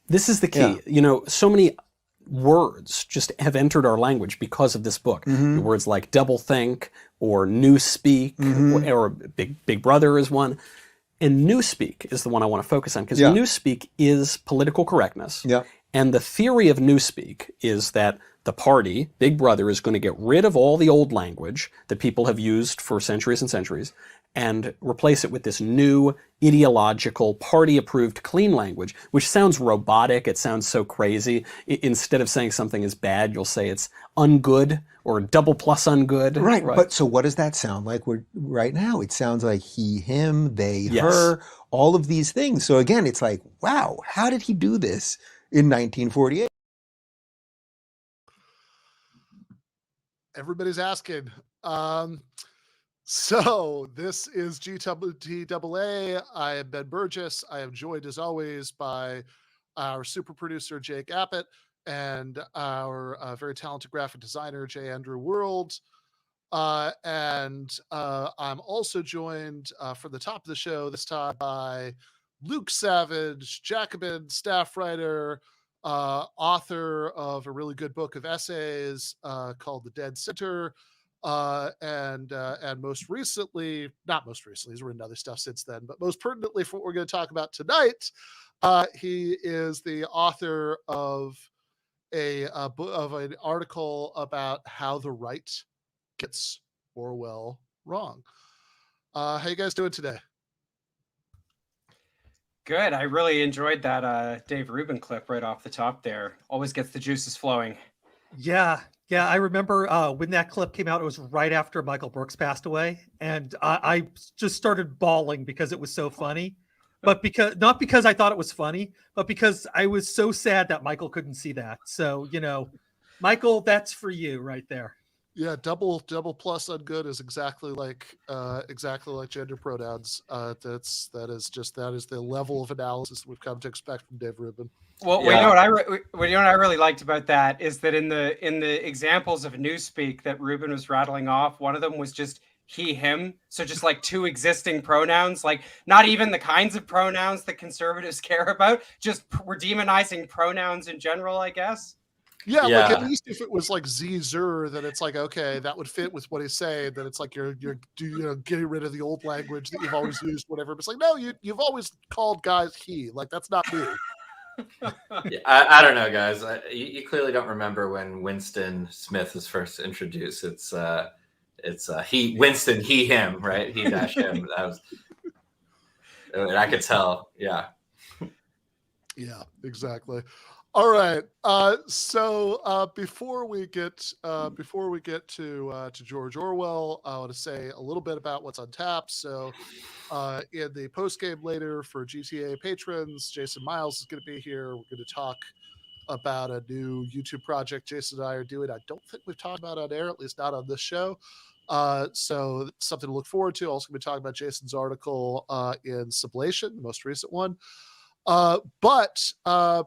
This is the key. So many words just have entered our language because of this book. Words like doublethink or newspeak or Big Brother is one. And newspeak is the one I want to focus on because newspeak is political correctness. Yeah. And the theory of newspeak is that the party, Big Brother, is going to get rid of all the old language that people have used for centuries and centuries and replace it with this new ideological, party-approved, clean language, which sounds robotic. It sounds so crazy. Instead of saying something is bad, you'll say it's ungood or double plus ungood. Right. But so what does that sound like right now? It sounds like he, him, they, her, all of these things. So again, it's like, wow, how did he do this in 1948? Everybody's asking. So this is GTAA. I am Ben Burgis. I am joined as always by our super producer, Jake Appett, and our very talented graphic designer, J. Andrew World. And I'm also joined from the top of the show this time by Luke Savage, Jacobin staff writer, author of a really good book of essays called The Dead Center. And most recently, not most recently, he's written other stuff since then, but most pertinently for what we're going to talk about tonight, he is the author of an article about how the right gets Orwell wrong. How you guys doing today? Good. I really enjoyed that Dave Rubin clip right off the top there. Always gets the juices flowing. Yeah, I remember when that clip came out, it was right after Michael Brooks passed away. And I just started bawling because it was so funny. But not because I thought it was funny, but because I was so sad that Michael couldn't see that. So, Michael, that's for you right there. Yeah, double plus ungood is exactly like gender pronouns. That is the level of analysis we've come to expect from Dave Rubin. Well, you know what I really liked about that is that in the examples of newspeak that Rubin was rattling off, one of them was just he, him. So just like two existing pronouns, like not even the kinds of pronouns that conservatives care about. Just we're demonizing pronouns in general, I guess. Yeah, like at least if it was like Zer, then it's like, okay, that would fit with what he's saying. Then it's like you're getting rid of the old language that you've always used, whatever. But it's like, no, you've always called guys he. Like that's not me. I don't know, guys. You clearly don't remember when Winston Smith was first introduced. It's he, Winston, he, him, right? He dash him. That was, I could tell. Yeah. Yeah, exactly. All right. So before we get to George Orwell, I want to say a little bit about what's on tap. So in the postgame later for GTAA patrons, Jason Myles is going to be here. We're going to talk about a new YouTube project Jason and I are doing. I don't think we've talked about on air, at least not on this show. So it's something to look forward to. Also going to be talking about Jason's article in Sublation, the most recent one. But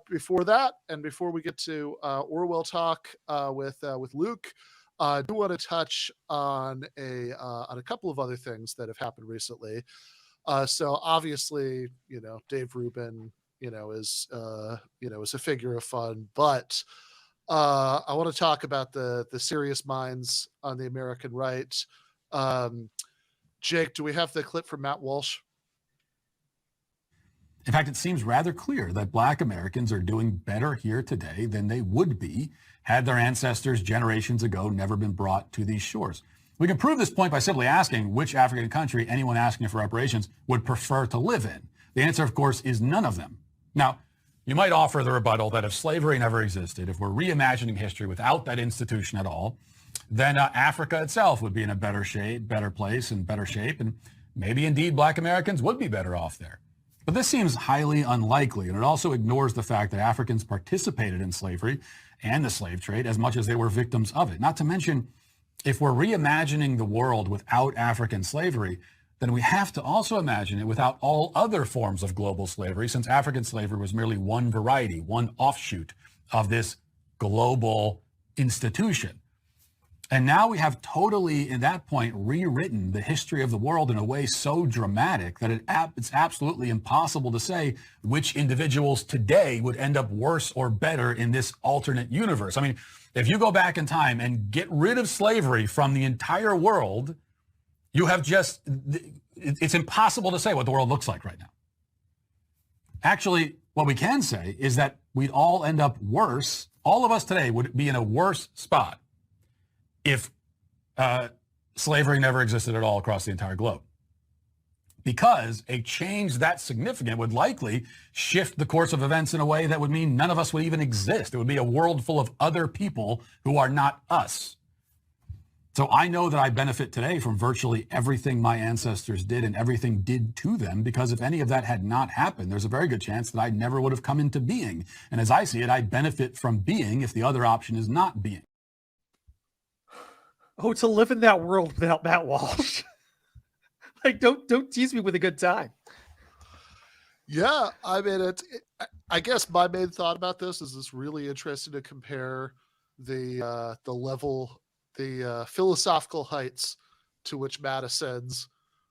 before that, and before we get to Orwell talk with Luke, I do want to touch on a couple of other things that have happened recently. So obviously, Dave Rubin, is a figure of fun, but I want to talk about the serious minds on the American right. Jake, do we have the clip from Matt Walsh? In fact, it seems rather clear that Black Americans are doing better here today than they would be had their ancestors generations ago never been brought to these shores. We can prove this point by simply asking which African country anyone asking for reparations would prefer to live in. The answer, of course, is none of them. Now, you might offer the rebuttal that if slavery never existed, if we're reimagining history without that institution at all, then Africa itself would be in a better place, and better shape, and maybe indeed Black Americans would be better off there. But this seems highly unlikely, and it also ignores the fact that Africans participated in slavery and the slave trade as much as they were victims of it. Not to mention, if we're reimagining the world without African slavery, then we have to also imagine it without all other forms of global slavery, since African slavery was merely one variety, one offshoot of this global institution. And now we have totally, at that point, rewritten the history of the world in a way so dramatic that it's absolutely impossible to say which individuals today would end up worse or better in this alternate universe. I mean, if you go back in time and get rid of slavery from the entire world, you have just, it's impossible to say what the world looks like right now. Actually, what we can say is that we'd all end up worse. All of us today would be in a worse spot if slavery never existed at all across the entire globe. Because a change that significant would likely shift the course of events in a way that would mean none of us would even exist. It would be a world full of other people who are not us. So I know that I benefit today from virtually everything my ancestors did and everything did to them, because if any of that had not happened, there's a very good chance that I never would have come into being. And as I see it, I benefit from being if the other option is not being. Oh, to live in that world without Matt Walsh. Like, don't tease me with a good time. Yeah, I mean, I guess my main thought about this is it's really interesting to compare the level, the philosophical heights to which Matt ascends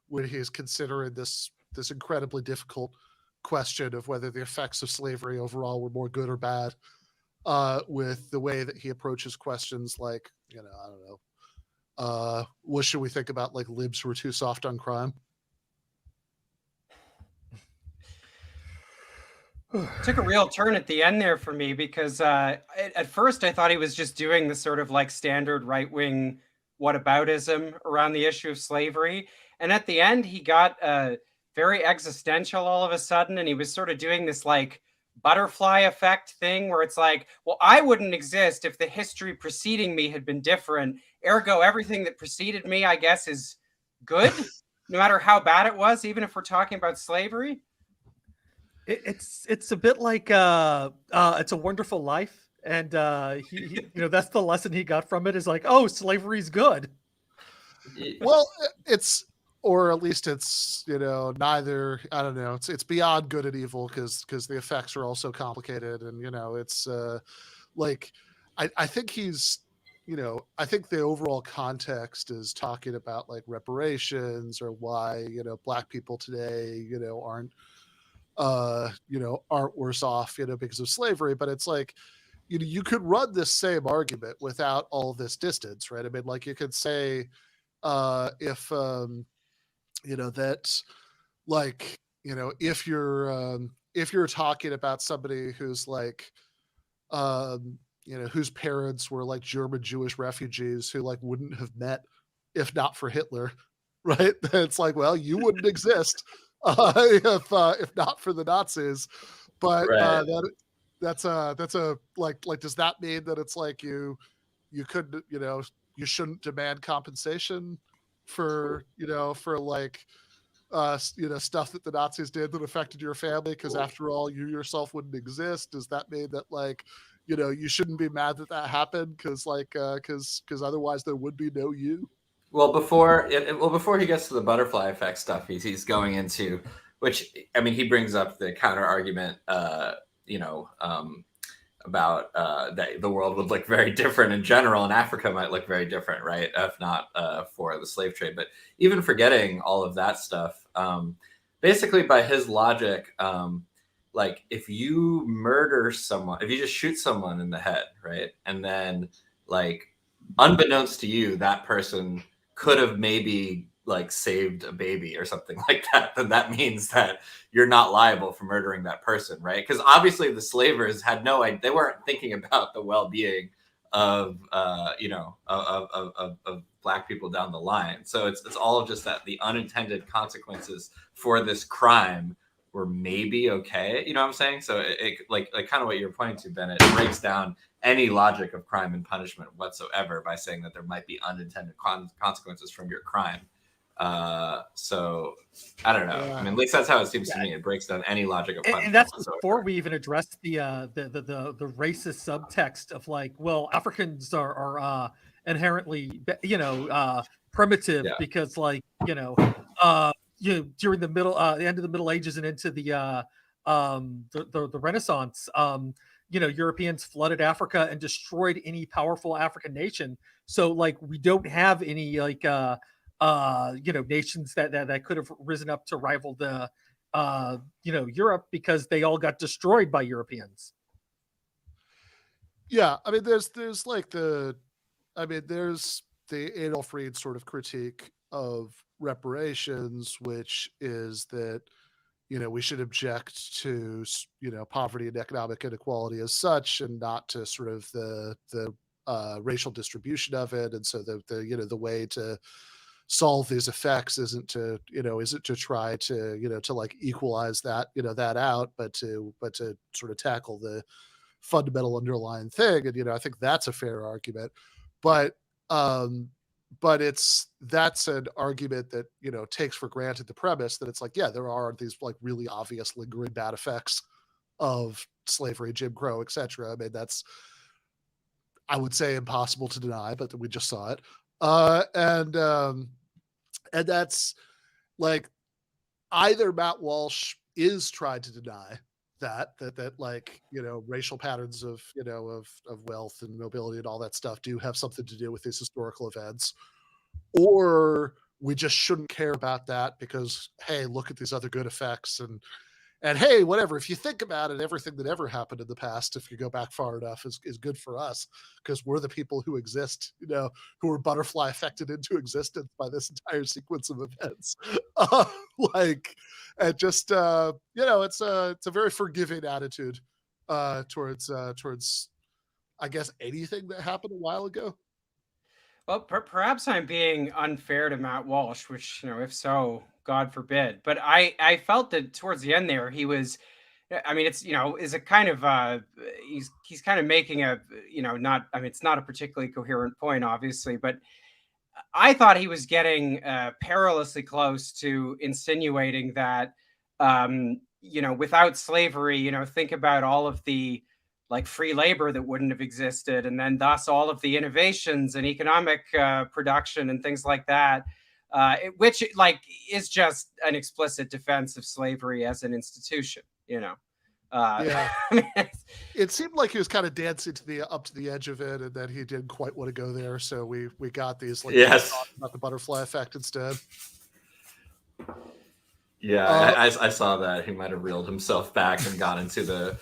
when he's considering this incredibly difficult question of whether the effects of slavery overall were more good or bad, with the way that he approaches questions like, I don't know, what should we think about like libs who are too soft on crime? Took a real turn at the end there for me, because at first I thought he was just doing the sort of like standard right-wing whataboutism around the issue of slavery. And at the end, he got very existential all of a sudden. And he was sort of doing this like butterfly effect thing where it's like, well, I wouldn't exist if the history preceding me had been different. Ergo, everything that preceded me, I guess, is good, no matter how bad it was, even if we're talking about slavery. It's a bit like It's a Wonderful Life, and he that's the lesson he got from it, is like, oh, slavery's good. Well, or at least it's neither. I don't know. It's beyond good and evil because the effects are also complicated, and it's like I think he's I think the overall context is talking about like reparations or why black people today aren't worse off because of slavery, but it's like you could run this same argument without all this distance, right? I mean, like you could say if that like if you're talking about somebody who's like whose parents were like German Jewish refugees who like wouldn't have met if not for Hitler, right? It's like, well, you wouldn't exist if not for the Nazis. But Right. that's a like does that mean that it's like you couldn't you shouldn't demand compensation for for like stuff that the Nazis did that affected your family, because after all you yourself wouldn't exist? Does that mean that like you shouldn't be mad that happened because otherwise there would be no you? Well, before he gets to the butterfly effect stuff, he's going into, which, I mean, he brings up the counter argument, about that the world would look very different in general, and Africa might look very different, right? If not for the slave trade. But even forgetting all of that stuff, basically by his logic, like if you murder someone, if you just shoot someone in the head, right? And then like unbeknownst to you, that person could have maybe like saved a baby or something like that, then that means that you're not liable for murdering that person, right? Because obviously the slavers had no idea, they weren't thinking about the well-being of black people down the line. So it's all of just that the unintended consequences for this crime were maybe okay, you know what I'm saying? So it like kind of what you're pointing to, Bennett, it breaks down any logic of crime and punishment whatsoever by saying that there might be unintended consequences from your crime. So I don't know. I mean, at least that's how it seems to me. It breaks down any logic of punishment. And that's whatsoever. before we even address the racist subtext of like, well, Africans are inherently primitive because like during the end of the Middle Ages and into the Renaissance, Europeans flooded Africa and destroyed any powerful African nation. So like we don't have any like nations that could have risen up to rival the Europe, because they all got destroyed by Europeans. Yeah, I mean, there's the Adolf Reed sort of critique of reparations, which is that we should object to poverty and economic inequality as such, and not to sort of the racial distribution of it. And so the way to solve these effects isn't to try to like equalize that that out, but to sort of tackle the fundamental underlying thing. And I think that's a fair argument, but that's an argument that takes for granted the premise that it's like, yeah, there are these like really obvious lingering bad effects of slavery, Jim Crow, etc. I mean, that's, I would say, impossible to deny, but we just saw it. And that's like, either Matt Walsh is trying to deny that like racial patterns of of wealth and mobility and all that stuff do have something to do with these historical events, or we just shouldn't care about that because, hey, look at these other good effects, and hey, whatever, if you think about it, everything that ever happened in the past, if you go back far enough, is good for us because we're the people who exist, who are butterfly affected into existence by this entire sequence of events. Like, and just it's a very forgiving attitude towards I guess anything that happened a while ago. Well, perhaps I'm being unfair to Matt Walsh, which, if so, God forbid. But I felt that towards the end there, he was, I mean, it's, is a kind of, he's kind of making a, not, I mean, it's not a particularly coherent point, obviously, but I thought he was getting perilously close to insinuating that, without slavery, think about all of the like free labor that wouldn't have existed, and then thus all of the innovations and economic production and things like that, which like is just an explicit defense of slavery as an institution. Yeah. It seemed like he was kind of dancing up to the edge of it, and that he didn't quite want to go there. So we got these like about the butterfly effect instead. Yeah, I saw that. He might have reeled himself back and got into the,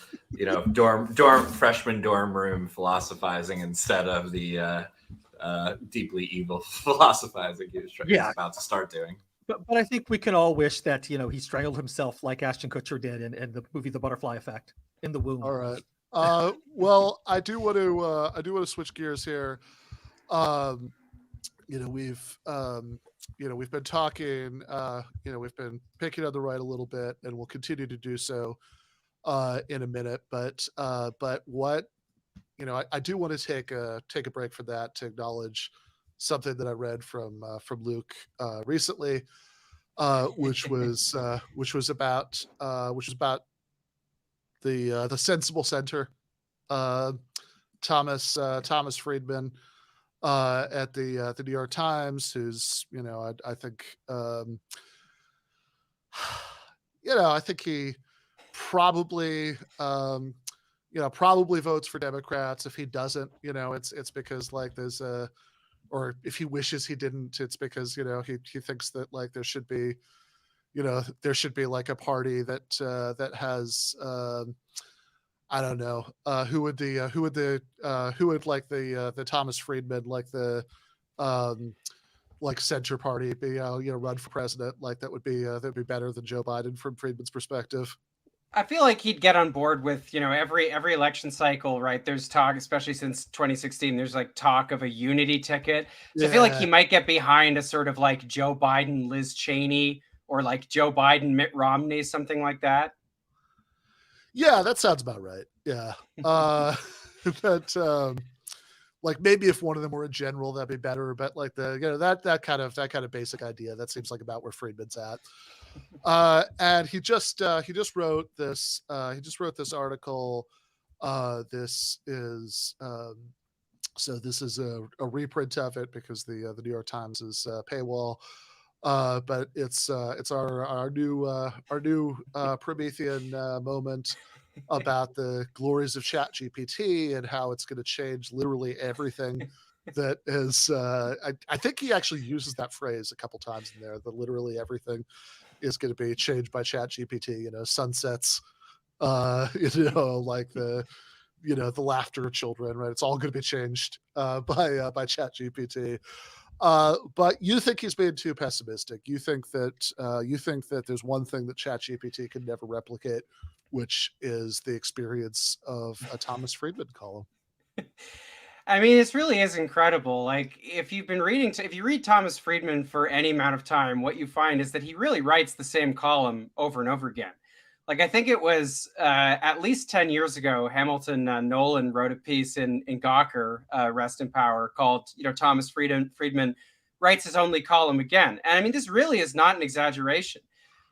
freshman dorm room philosophizing instead of the deeply evil philosophizing he was about to start doing. But I think we can all wish that he strangled himself like Ashton Kutcher did in the movie The Butterfly Effect, in the womb. All right. Well, I do want to switch gears here. We've been talking, we've been picking on the right a little bit, and we'll continue to do so in a minute. But what, I do want to take a break from that to acknowledge something that I read from Luke recently, which was about the Sensible Center, Thomas Friedman, at the New York Times, who's I think I think he probably probably votes for Democrats. If he doesn't, it's because like there's a, or if he wishes he didn't, it's because he thinks that like there should be like a party that has I don't know who would like the Thomas Friedman, like the like center party be run for president, like that'd be better than Joe Biden from Friedman's perspective. I feel like he'd get on board with, every election cycle, right? There's talk, especially since 2016, there's like talk of a unity ticket. So I feel like he might get behind a sort of like Joe Biden, Liz Cheney, or like Joe Biden, Mitt Romney, something like that. Yeah, that sounds about right. Yeah. Like maybe if one of them were a general, that'd be better. But like that kind of basic idea, that seems like about where Friedman's at. And he just wrote this article. This is this is a reprint of it because the New York Times is paywall. But it's our new Promethean moment. about the glories of ChatGPT and how it's going to change literally everything that is. I think he actually uses that phrase a couple times in there. That literally everything is going to be changed by ChatGPT. You know, sunsets. Like the laughter of children, right? It's all going to be changed by ChatGPT. But you think he's being too pessimistic. You think that there's one thing that ChatGPT can never replicate, which is the experience of a Thomas Friedman column. I mean, this really is incredible. Like, if you read Thomas Friedman for any amount of time, what you find is that he really writes the same column over and over again. Like, I think it was at least 10 years ago, Hamilton Nolan wrote a piece in Gawker, Rest in Power, called, Thomas Friedman writes his only column again. And I mean, this really is not an exaggeration.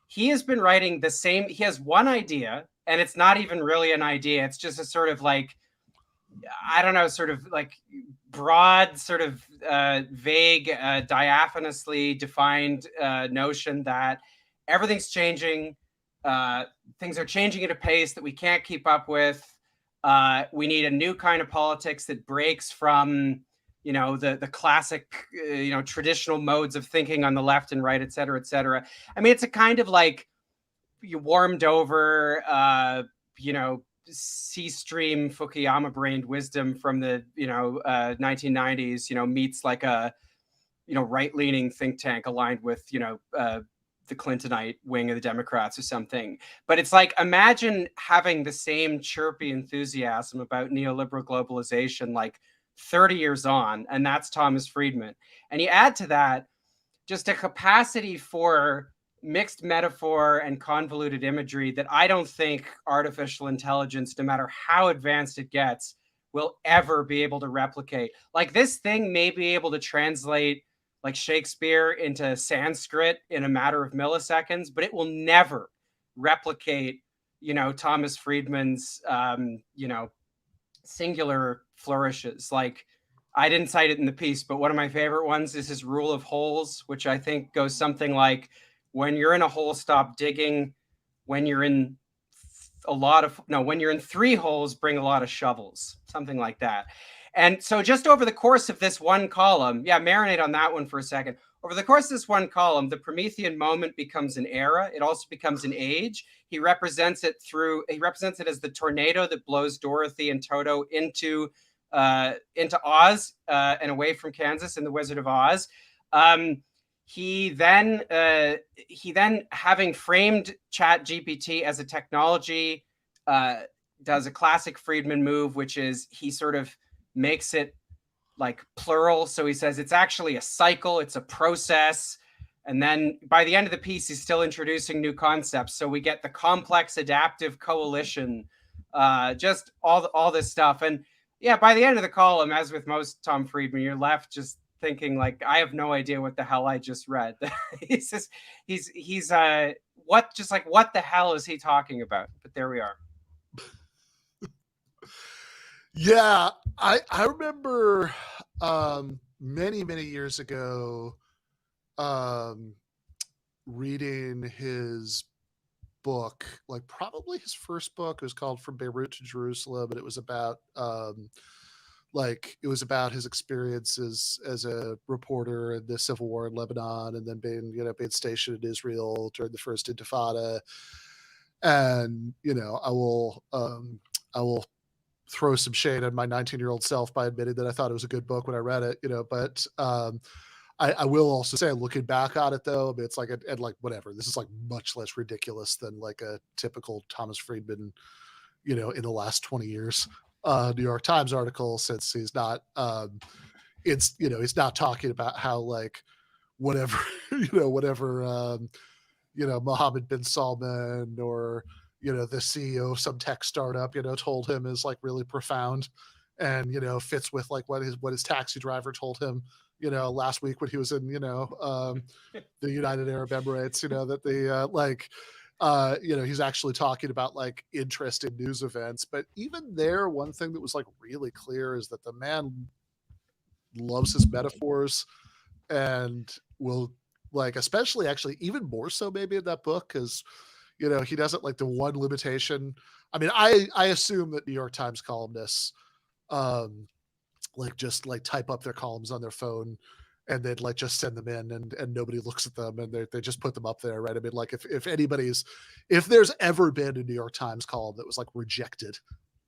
He has been writing the same. He has one idea, and it's not even really an idea. It's just a sort of like, I don't know, sort of like broad, sort of vague, diaphanously defined notion that everything's changing. Things are changing at a pace that we can't keep up with. We need a new kind of politics that breaks from, the classic, traditional modes of thinking on the left and right, et cetera, et cetera. I mean, it's a kind of like you warmed over, sea stream Fukuyama brained wisdom from the 1990s meets like a right leaning think tank aligned with the Clintonite wing of the Democrats or something. But it's like, imagine having the same chirpy enthusiasm about neoliberal globalization like 30 years on, and that's Thomas Friedman. And you add to that just a capacity for mixed metaphor and convoluted imagery that I don't think artificial intelligence, no matter how advanced it gets, will ever be able to replicate. Like, this thing may be able to translate like Shakespeare into Sanskrit in a matter of milliseconds, but it will never replicate, Thomas Friedman's, singular flourishes. Like, I didn't cite it in the piece, but one of my favorite ones is his rule of holes, which I think goes something like, when you're in a hole, stop digging. When you're in when you're in 3 holes, bring a lot of shovels, something like that. And so just over the course of this one column, marinate on that one for a second. Over the course of this one column, the Promethean moment becomes an era. It also becomes an age. He represents it as the tornado that blows Dorothy and Toto into Oz and away from Kansas in The Wizard of Oz. He then, having framed ChatGPT as a technology, does a classic Friedman move, which is he sort of makes it like plural. So he says it's actually a cycle, it's a process. And then by the end of the piece, he's still introducing new concepts. So we get the complex adaptive coalition, just all this stuff. And by the end of the column, as with most Tom Friedman, you're left just thinking like, I have no idea what the hell I just read. What the hell is he talking about? But there we are. Yeah, I remember many, many years ago reading his book, like probably his first book. It was called From Beirut to Jerusalem, and it was about his experiences as a reporter in the civil war in Lebanon, and then being stationed in Israel during the first Intifada. And I will throw some shade on my 19-year-old self by admitting that I thought it was a good book when I read it, but I will also say, looking back on it though, I mean, it's like, and like whatever, this is like much less ridiculous than like a typical Thomas Friedman, in the last 20 years, New York Times article, since he's not, he's not talking about how like whatever, Mohammed bin Salman or, the CEO of some tech startup, told him is like really profound and, fits with like what his taxi driver told him, last week when he was in, the United Arab Emirates, that he's actually talking about like interesting news events. But even there, one thing that was like really clear is that the man loves his metaphors and will like, especially actually even more so maybe in that book, because You know, he doesn't like the one limitation. I mean, I assume that New York Times columnists like just like type up their columns on their phone and then like just send them in and nobody looks at them and they just put them up there, right? I mean, like if there's ever been a New York Times column that was like rejected,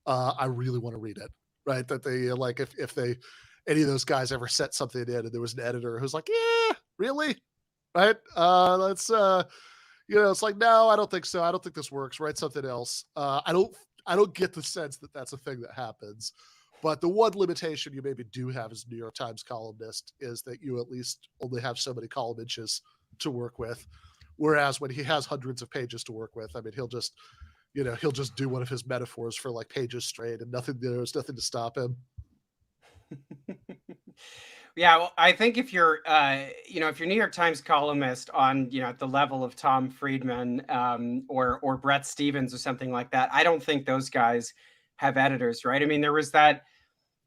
I really want to read it, right? That they like if they any of those guys ever sent something in and there was an editor who's like, yeah, really, right? Let's you know, it's like, no, I don't think so. I don't think this works. Write something else. I don't get the sense that that's a thing that happens. But the one limitation you maybe do have as a New York Times columnist is that you at least only have so many column inches to work with. Whereas when he has hundreds of pages to work with, I mean, he'll just do one of his metaphors for like pages straight and there's nothing to stop him. Yeah, well, I think if you're, if you're New York Times columnist on, at the level of Tom Friedman or Bret Stephens or something like that, I don't think those guys have editors, right? I mean, there was that,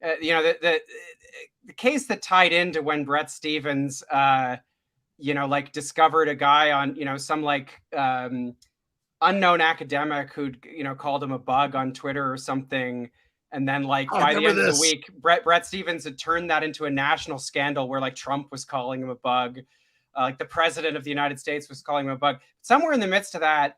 the case that tied into when Bret Stephens, like discovered a guy on, some like unknown academic who'd, called him a bug on Twitter or something. And then like by the end of the week, Bret Stephens had turned that into a national scandal where like Trump was calling him a bug. Like the president of the United States was calling him a bug. Somewhere in the midst of that,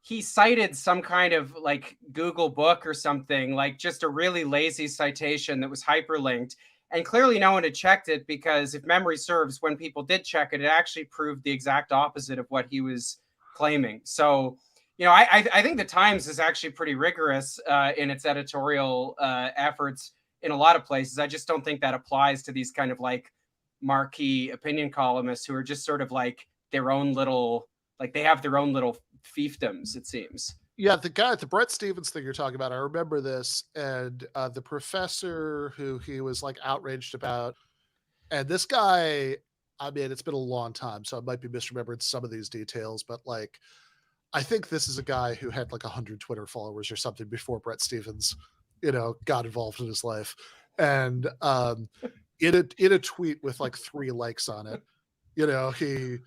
he cited some kind of like Google book or something, like just a really lazy citation that was hyperlinked. And clearly no one had checked it because if memory serves, when people did check it, it actually proved the exact opposite of what he was claiming. So, I think the Times is actually pretty rigorous in its editorial efforts in a lot of places. I just don't think that applies to these kind of like marquee opinion columnists who are just sort of like their own little, like they have their own little fiefdoms, it seems. Yeah, the Bret Stephens thing you're talking about, I remember this, and the professor who he was like outraged about, and this guy, I mean, it's been a long time, so I might be misremembering some of these details, but like, I think this is a guy who had like 100 Twitter followers or something before Bret Stephens, got involved in his life. And in a tweet with like 3 likes on it, he,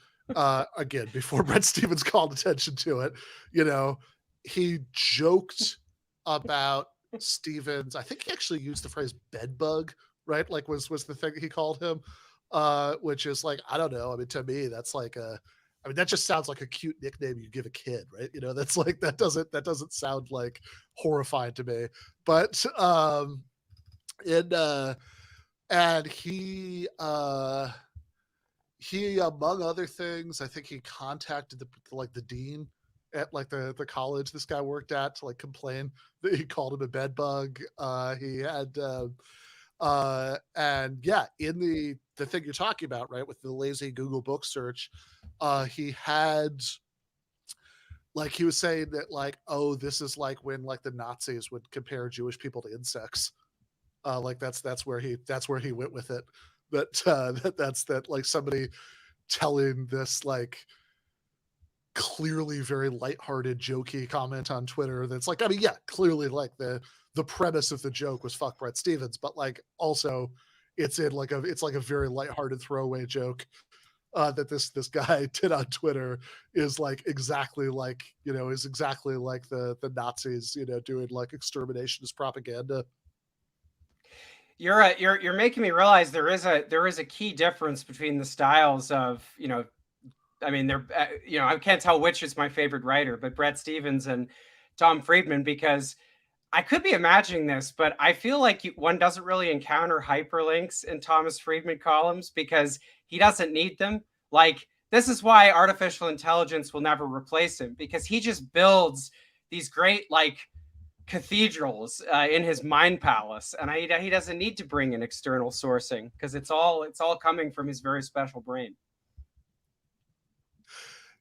again, before Bret Stephens called attention to it, he joked about Stephens. I think he actually used the phrase bedbug, right? Like was the thing he called him, which is like, I don't know. I mean, to me, that's like that just sounds like a cute nickname you give a kid, right? That's like, that doesn't sound like horrifying to me, but, and he, among other things, I think he contacted the dean at like the college this guy worked at to like complain that he called him a bedbug. He had, and yeah, in the thing you're talking about, right, with the lazy Google book search, he had like, he was saying that like, oh, this is like when like the Nazis would compare Jewish people to insects. Like that's where he went with it. That like somebody telling this like clearly very lighthearted, jokey comment on Twitter. That's like, I mean, yeah, clearly like the premise of the joke was fuck Bret Stephens, but like also it's like a very lighthearted throwaway joke that this guy did on Twitter is like exactly like the Nazis doing like exterminationist propaganda. You're making me realize there is a key difference between the styles of I mean, they're I can't tell which is my favorite writer, but Bret Stephens and Tom Friedman, because I could be imagining this, but I feel like one doesn't really encounter hyperlinks in Thomas Friedman columns because he doesn't need them. Like, this is why artificial intelligence will never replace him, because he just builds these great like cathedrals in his mind palace, and he doesn't need to bring in external sourcing because it's all coming from his very special brain.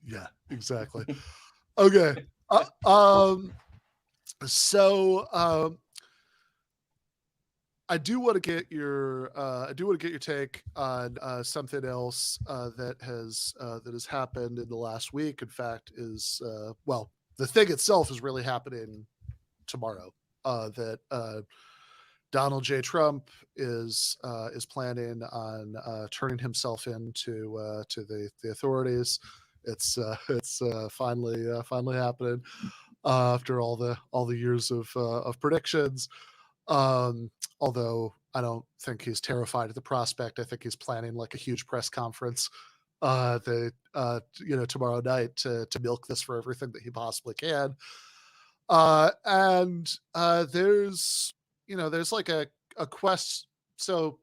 Yeah, exactly. Okay. So I do want to get your take on something else that has happened in the last week. In fact, is the thing itself is really happening tomorrow. That Donald J. Trump is planning on turning himself in to the authorities It's finally happening after all the years of predictions. Although I don't think he's terrified at the prospect. I think he's planning like a huge press conference tomorrow night to milk this for everything that he possibly can. There's like a quest. So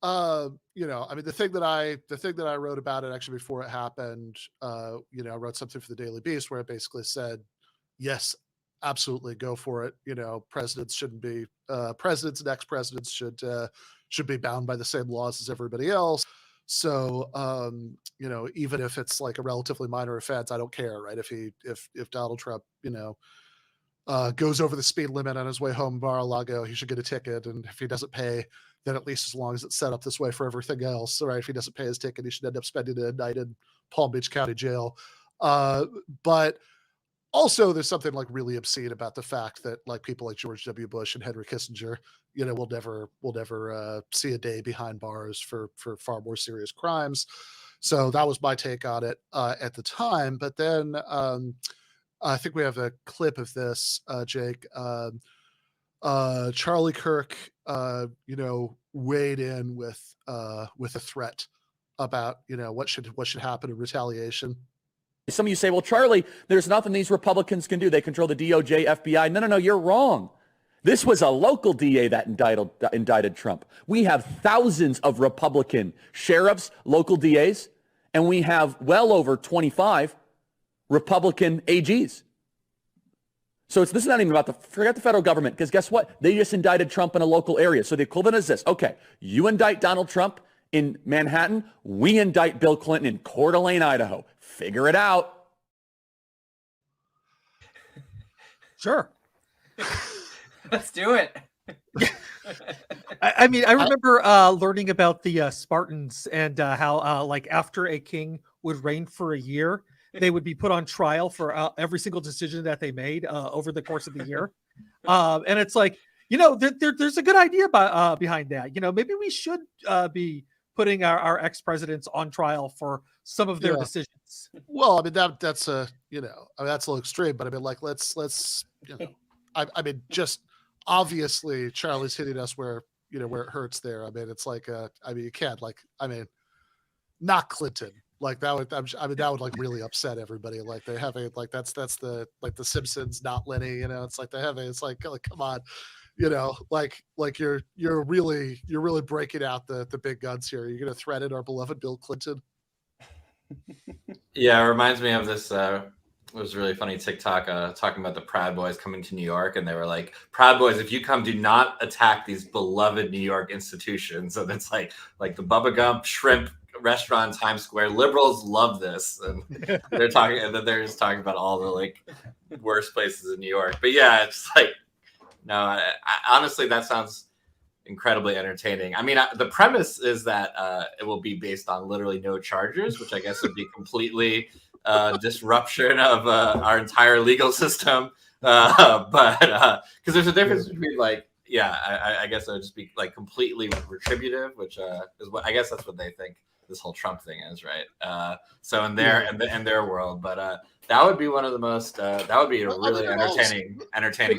I mean, the thing that I wrote about it actually before it happened, I wrote something for the Daily Beast where it basically said, yes, absolutely, go for it. Presidents shouldn't be presidents and ex-presidents should be bound by the same laws as everybody else. So even if it's like a relatively minor offense, I don't care, right? If Donald Trump, goes over the speed limit on his way home in Mar-a-Lago, he should get a ticket, and if he doesn't pay, then at least as long as it's set up this way for everything else, right? If he doesn't pay his ticket, he should end up spending a night in Palm Beach County Jail. But also, there's something like really obscene about the fact that like people like George W. Bush and Henry Kissinger, will never see a day behind bars for far more serious crimes. So that was my take on it at the time. But then I think we have a clip of this, Jake. Charlie Kirk, weighed in with a threat about what should happen in retaliation. Some of you say, well, Charlie, there's nothing these Republicans can do. They control the DOJ, FBI. No, you're wrong. This was a local DA that indicted Trump. We have thousands of Republican sheriffs, local DAs, and we have well over 25 Republican AGs. So this is not even about forget the federal government, because guess what? They just indicted Trump in a local area. So the equivalent is this. Okay, you indict Donald Trump in Manhattan, we indict Bill Clinton in Coeur d'Alene, Idaho. Figure it out. Sure. Let's do it. I mean, I remember learning about the Spartans and how like after a king would reign for a year, they would be put on trial for every single decision that they made over the course of the year. And it's like, there's a good idea behind that. Maybe we should be putting our ex-presidents on trial for some of their decisions. Well, I mean, that's a that's a little extreme, but I mean, like, let's I mean, just obviously Charlie's hitting us where it hurts there. I mean, it's like, you can't not Clinton. Like that would, that would like really upset everybody. Like they have that's the Simpsons, not Lenny. It's like it's like come on, like you're really breaking out the big guns here. You're gonna threaten our beloved Bill Clinton. Yeah, it reminds me of this. It was really funny TikTok talking about the Proud Boys coming to New York, and they were like, "Proud Boys, if you come, do not attack these beloved New York institutions." And it's like the Bubba Gump shrimp restaurant in Times Square. Liberals love this, and they're just talking about all the worst places in New York. But yeah, it's like, no, I honestly, that sounds incredibly entertaining. I mean, the premise is that it will be based on literally no charges, which I guess would be completely disruption of our entire legal system. But because there's a difference between I guess it would just be completely retributive, which is what I guess that's what they think this whole Trump thing is, right? So in their world, but that would be one of the most that would be a really entertaining.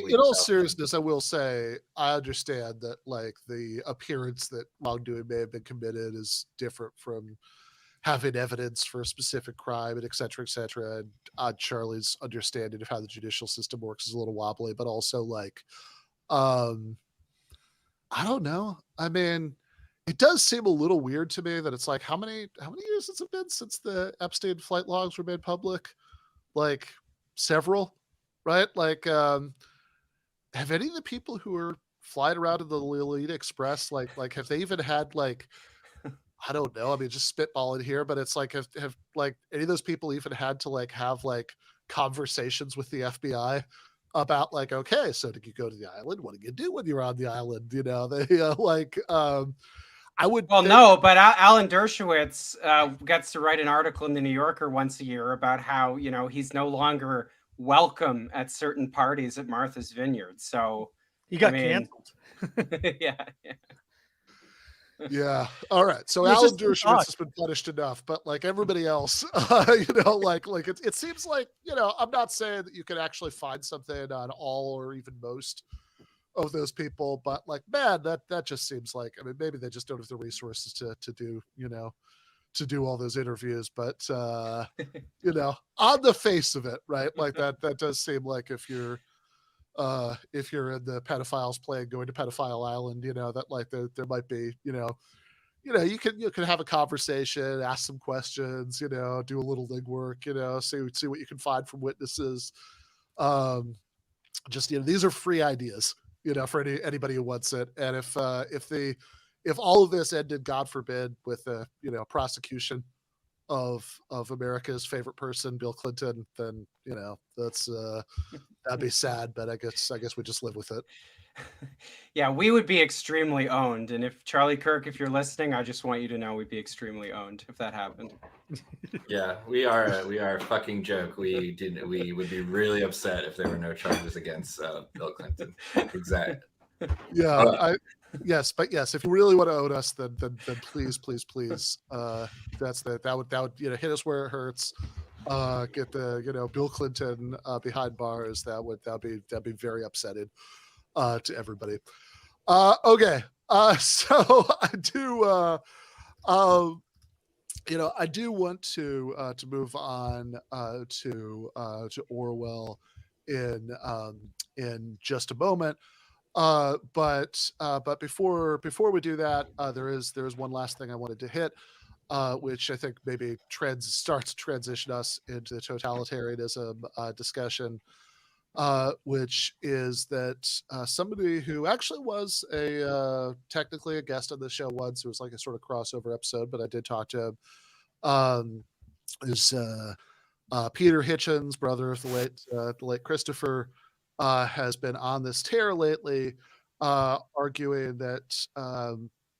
In all seriousness, I will say I understand that the appearance that wrongdoing may have been committed is different from having evidence for a specific crime and et cetera, and Charlie's understanding of how the judicial system works is a little wobbly, but also I don't know. I mean, it does seem a little weird to me that it's how many years has it been since the Epstein flight logs were made public? Several, right? Have any of the people who are flying around in the Lolita Express, have they even had I don't know. I mean, just spitballing here, but it's have any of those people even had to have conversations with the FBI about okay, so did you go to the island? What did you do when you were on the island? They I would. Well, no, but Alan Dershowitz gets to write an article in the New Yorker once a year about how he's no longer welcome at certain parties at Martha's Vineyard. So he got canceled. Yeah. Yeah. All right. So It was Alan just Dershowitz has been punished enough, but like everybody else, like it seems like, I'm not saying that you can actually find something on all or even most of those people, but like, man, that just seems like, I mean, maybe they just don't have the resources to do, to do all those interviews, but on the face of it, right? Like that does seem like if you're in the pedophiles playing Going to Pedophile Island, that like there might be, you can have a conversation, ask some questions, do a little legwork, see what you can find from witnesses. Just these are free ideas, for anybody who wants it. And if all of this ended, God forbid, with a prosecution of America's favorite person, Bill Clinton, then that's that'd be sad. But I guess we just live with it. Yeah, we would be extremely owned. And if Charlie Kirk, if you're listening, I just want you to know we'd be extremely owned if that happened. Yeah, we are a fucking joke. We would be really upset if there were no charges against Bill Clinton. Exactly. Yeah, yes, if you really want to own us, then please, that would hit us where it hurts. Get the Bill Clinton behind bars. That'd be very upsetting to everybody. Okay, so I do I do want to move on to Orwell in just a moment. But before we do that, there is one last thing I wanted to hit, which I think maybe starts to transition us into the totalitarianism discussion, which is that somebody who actually was technically a guest on the show once, it was like a sort of crossover episode, but I did talk to him, is Peter Hitchens, brother of the late Christopher, has been on this tear lately, arguing that,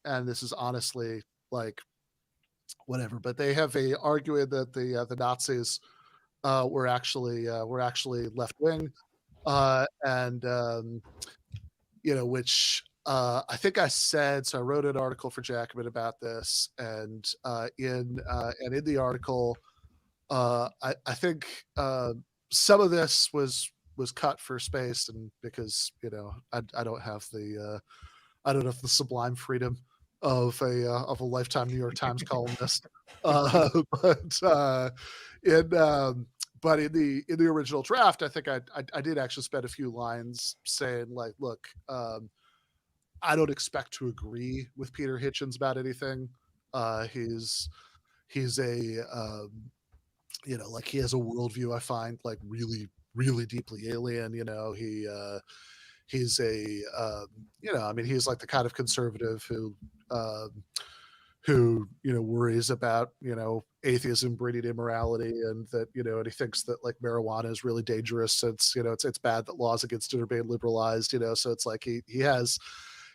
and this is honestly like whatever, but they have arguing that the Nazis were actually left wing, and which I think I said. So I wrote an article for Jacobin about this, and in the article, I think some of this was cut for space, and because I don't have the sublime freedom of a lifetime New York Times columnist, but in the original draft, I think I did actually spend a few lines saying like, look, I don't expect to agree with Peter Hitchens about anything. He's a like he has a worldview I find like really, really deeply alien. He's a I mean, he's like the kind of conservative who worries about atheism breeding immorality, and that and he thinks that like marijuana is really dangerous since it's bad that laws against it are being liberalized. So it's like he has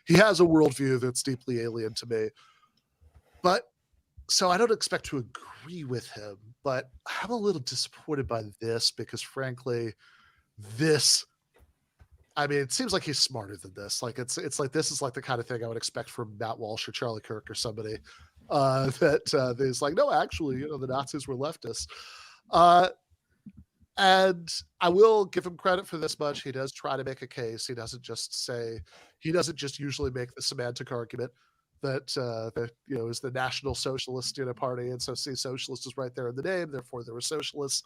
a worldview that's deeply alien to me. But so I don't expect to agree with him, but I'm a little disappointed by this because frankly, I mean, it seems like he's smarter than this. Like it's like this is like the kind of thing I would expect from Matt Walsh or Charlie Kirk or somebody that is like, no, actually, the Nazis were leftists. And I will give him credit for this much. He does try to make a case. He doesn't just usually make the semantic argument that is the National Socialist Party, and so see, socialist is right there in the name, therefore there were socialists.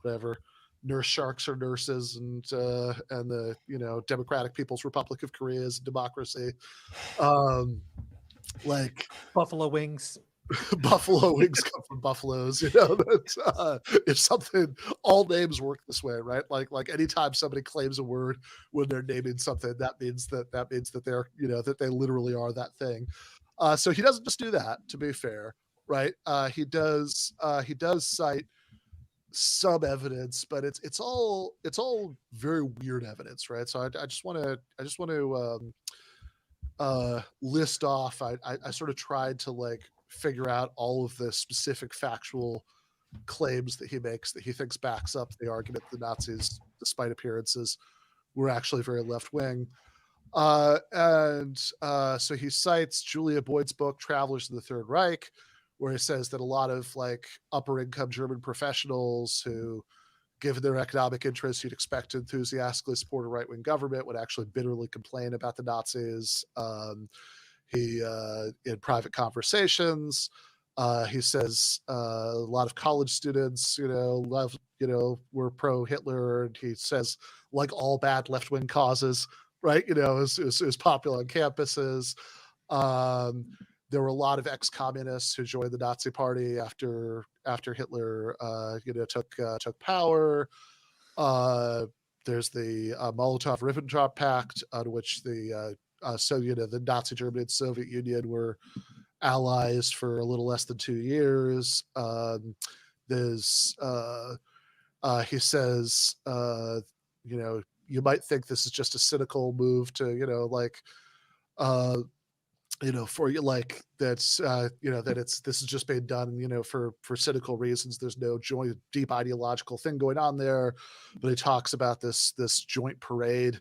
Whatever, nurse sharks are nurses, and the Democratic People's Republic of Korea is democracy. Like Buffalo wings. Buffalo wings come from buffaloes. If something, all names work this way, right? Like anytime somebody claims a word when they're naming something, that means that they're that they literally are that thing. So he doesn't just do that. To be fair, right? He does cite some evidence, but it's all very weird evidence, right? So I just want to list off. I sort of tried to like figure out all of the specific factual claims that he makes that he thinks backs up the argument the Nazis, despite appearances, were actually very left wing. So he cites Julia Boyd's book, Travelers in the Third Reich, where he says that a lot of like upper income German professionals who, given their economic interests, you'd expect to enthusiastically support a right-wing government, would actually bitterly complain about the Nazis. He, in private conversations, he says a lot of college students, were pro-Hitler, and he says, like all bad left-wing causes, right, is popular on campuses. There were a lot of ex-communists who joined the Nazi Party after Hitler, took power. There's the Molotov-Ribbentrop Pact, on which the Nazi Germany and Soviet Union were allies for a little less than 2 years. He says, you might think this is just a cynical move to, for you, like that's this has just been done for cynical reasons. There's no joint deep ideological thing going on there. But he talks about this joint parade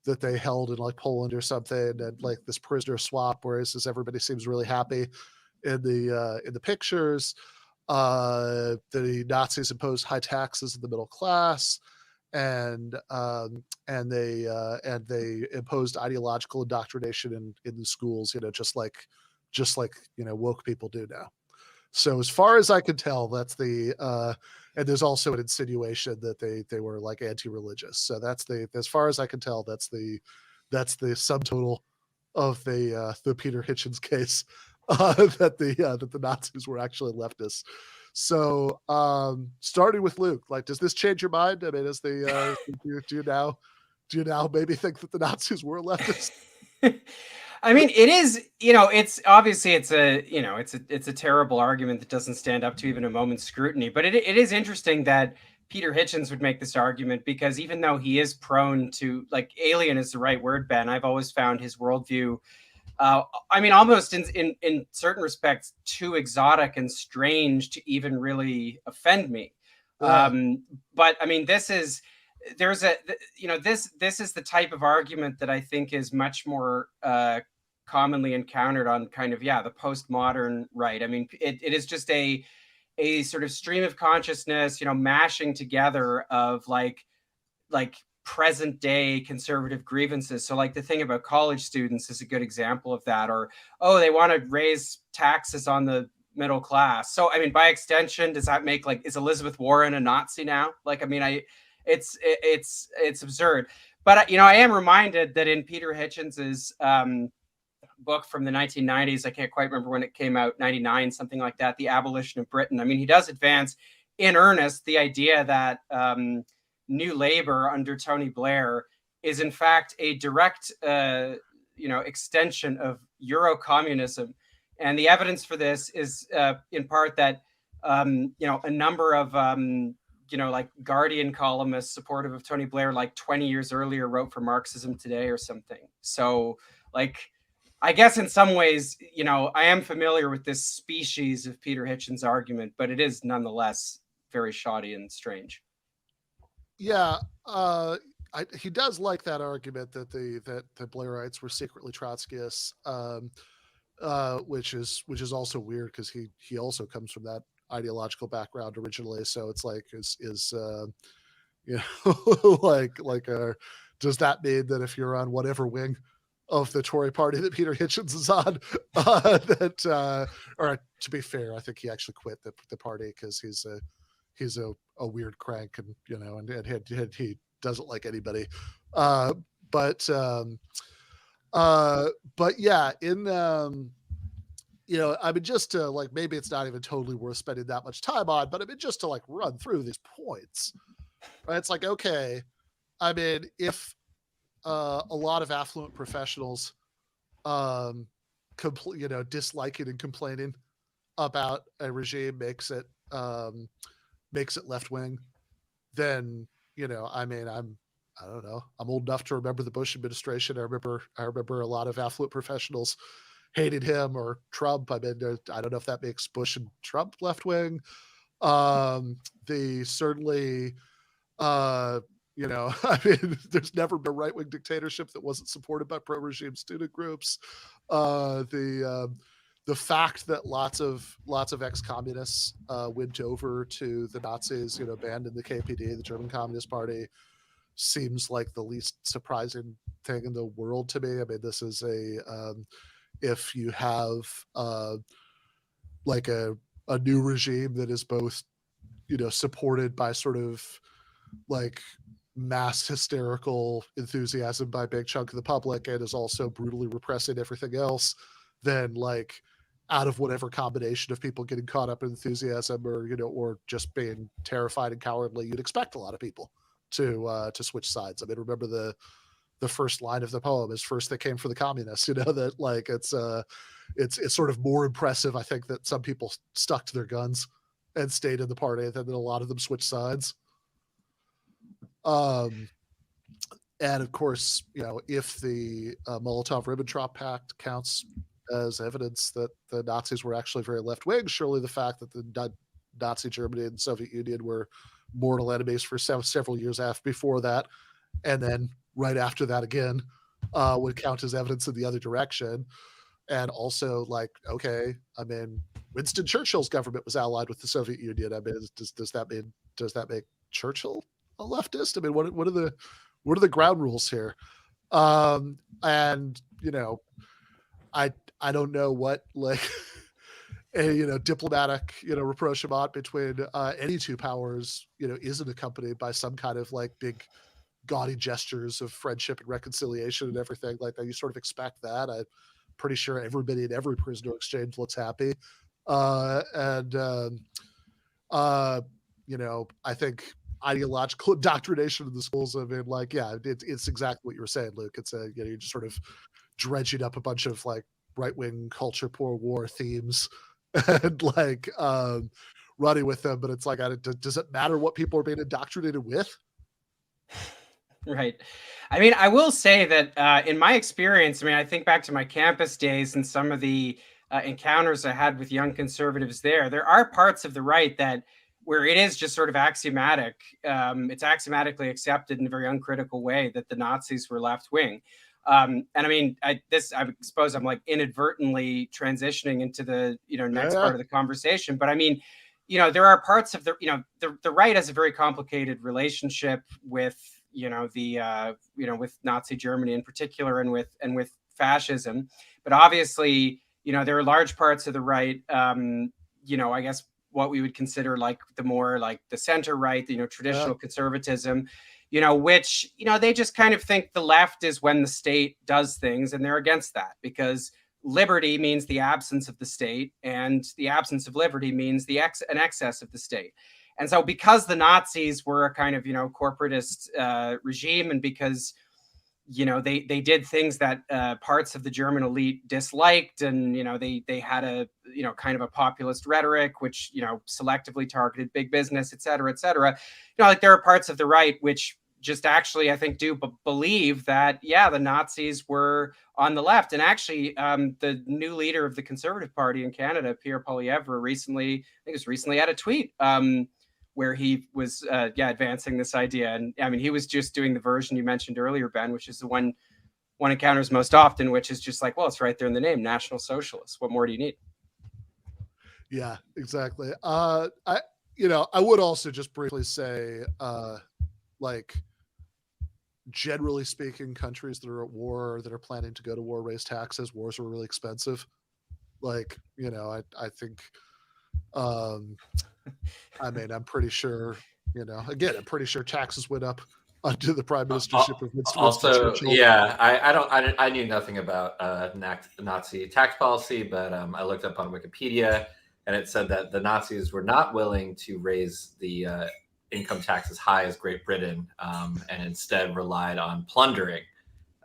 that they held in like Poland or something, and like this prisoner swap, where he says everybody seems really happy in the pictures. The Nazis imposed high taxes on the middle class, and they imposed ideological indoctrination in the schools, just like woke people do now. So as far as I can tell, that's and there's also an insinuation that they were like anti-religious. So as far as I can tell, that's the subtotal of the Peter Hitchens case, that the Nazis were actually leftists. So starting with Luke, like, does this change your mind? I mean, do you now maybe think that the Nazis were leftists? I mean, it is, it's obviously it's a terrible argument that doesn't stand up to even a moment's scrutiny. But it is interesting that Peter Hitchens would make this argument, because even though he is prone to, like, alien is the right word, Ben, I've always found his worldview, almost in certain respects, too exotic and strange to even really offend me. But I mean, this is the type of argument that I think is much more commonly encountered on kind of, the postmodern right. I mean, it is just a sort of stream of consciousness, mashing together of like present day conservative grievances. So like the thing about college students is a good example of that. Or, they want to raise taxes on the middle class. So I mean, by extension, does that make, like, is Elizabeth Warren a Nazi now? Like, I mean, it's absurd. But I am reminded that in Peter Hitchens's book from the 1990s, I can't quite remember when it came out, 99, something like that, The Abolition of Britain. I mean, he does advance in earnest the idea that New Labour under Tony Blair is in fact a direct extension of Euro-communism. And the evidence for this is in part that a number of like Guardian columnists supportive of Tony Blair, like 20 years earlier, wrote for Marxism Today or something. So, like, I guess in some ways, I am familiar with this species of Peter Hitchens' argument, but it is nonetheless very shoddy and strange. Yeah, he does like that argument that the Blairites were secretly Trotskyists, which is also weird, because he also comes from that ideological background originally. So it's like, does that mean that if you're on whatever wing of the Tory party that Peter Hitchens is on, or to be fair, I think he actually quit the party because he's a weird crank, and and he doesn't like anybody. But yeah, I mean, just to, like, maybe it's not even totally worth spending that much time on, but I mean, just to, like, run through these points, right? It's like, okay, I mean, if a lot of affluent professionals, disliking and complaining about a regime makes it left wing, then I mean, I don't know. I'm old enough to remember the Bush administration. I remember a lot of affluent professionals hated him, or Trump. I mean, I don't know if that makes Bush and Trump left wing. They certainly, You know, I mean, there's never been a right-wing dictatorship that wasn't supported by pro-regime student groups. The fact that lots of ex-communists went over to the Nazis, you know, abandoned the KPD, the German Communist Party, seems like the least surprising thing in the world to me. I mean, this is if you have like a new regime that is both, you know, supported by sort of like mass hysterical enthusiasm by a big chunk of the public and is also brutally repressing everything else, then like out of whatever combination of people getting caught up in enthusiasm or, you know, or just being terrified and cowardly, you'd expect a lot of people to switch sides. I mean, remember the first line of the poem is "First they came for the communists," you know, that like it's sort of more impressive, I think, that some people stuck to their guns and stayed in the party than that a lot of them switched sides. And of course, you know, if the Molotov-Ribbentrop Pact counts as evidence that the Nazis were actually very left-wing, surely the fact that the Nazi Germany and Soviet Union were mortal enemies for several years before that, and then right after that again, would count as evidence in the other direction. And also, like, okay, I mean, Winston Churchill's government was allied with the Soviet Union. I mean, does that make Churchill a leftist? I mean, what are the ground rules here? And you know, I don't know what like a, you know, diplomatic, you know, rapprochement between any two powers, you know, isn't accompanied by some kind of like big gaudy gestures of friendship and reconciliation and everything like that. You sort of expect that. I'm pretty sure everybody in every prisoner exchange looks happy. You know, I think ideological indoctrination in the schools, I mean, like, yeah, it's exactly what you were saying, Luke. It's you know, you're just sort of dredging up a bunch of like right-wing culture poor war themes and like running with them, but it's like, does it matter what people are being indoctrinated with? Right. I mean, I will say that in my experience, I mean, I think back to my campus days and some of the encounters I had with young conservatives there are parts of the right that where it is just sort of axiomatic. It's axiomatically accepted in a very uncritical way that the Nazis were left-wing. And I mean, I suppose I'm like inadvertently transitioning into the, you know, next part of the conversation, but I mean, you know, there are parts of the, you know, the right has a very complicated relationship with, you know, the, you know, with Nazi Germany in particular and with fascism. But obviously, you know, there are large parts of the right, you know, I guess what we would consider like the more like the center right, you know, traditional conservatism, you know, which, you know, they just kind of think the left is when the state does things, and they're against that because liberty means the absence of the state, and the absence of liberty means an excess of the state. And so because the Nazis were a kind of, you know, corporatist regime, and because, you know, they did things that parts of the German elite disliked, and, you know, they had a, you know, kind of a populist rhetoric, which, you know, selectively targeted big business, et cetera, you know, like there are parts of the right which just actually, I think, do believe that, yeah, the Nazis were on the left. And actually, the new leader of the Conservative Party in Canada, Pierre Poilievre, recently had a tweet where he was advancing this idea. And I mean, he was just doing the version you mentioned earlier, Ben, which is the one encounters most often, which is just like, well, it's right there in the name, National Socialist. What more do you need? Yeah, exactly. I would also just briefly say, like, generally speaking, countries that are at war or that are planning to go to war raise taxes. Wars are really expensive. Like, you know, I think, I mean, I'm pretty sure, you know, again, I'm pretty sure taxes went up under the prime ministership of Winston Churchill. Yeah, I knew nothing about Nazi tax policy, but I looked up on Wikipedia, and it said that the Nazis were not willing to raise the income tax as high as Great Britain, and instead relied on plundering.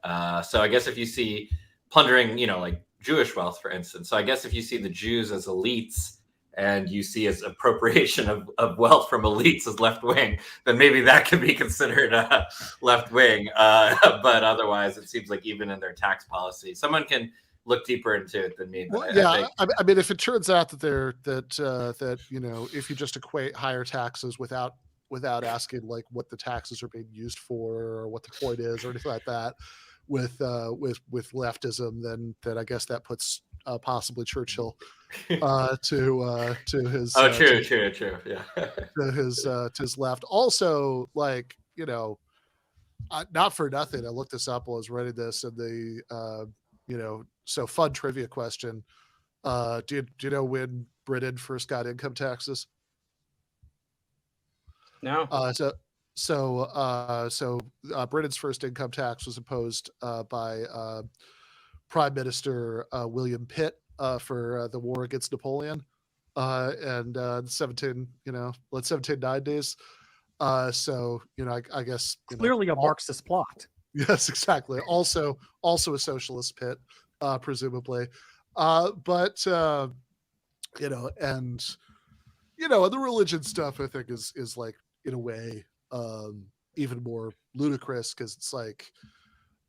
So I guess if you see plundering, you know, like Jewish wealth, for instance. So I guess if you see the Jews as elites and you see as appropriation of wealth from elites as left-wing, then maybe that could be considered left-wing. But otherwise, it seems like even in their tax policy, someone can look deeper into it than me. But well, I mean, if it turns out that you know, if you just equate higher taxes without without asking like what the taxes are being used for or what the point is or anything like that with leftism, then I guess that puts possibly Churchill to his true, yeah. to his left. Also, like, you know, not for nothing, I looked this up while I was writing this, and the you know, so fun trivia question. Do you know when Britain first got income taxes? No. So Britain's first income tax was imposed by Prime Minister William Pitt for the war against Napoleon, and 1790s. So, you know, I guess Clearly a Marxist plot. Yes, exactly. Also a socialist Pitt, presumably. But you know, and you know, the religion stuff I think is like, in a way, even more ludicrous, because it's like,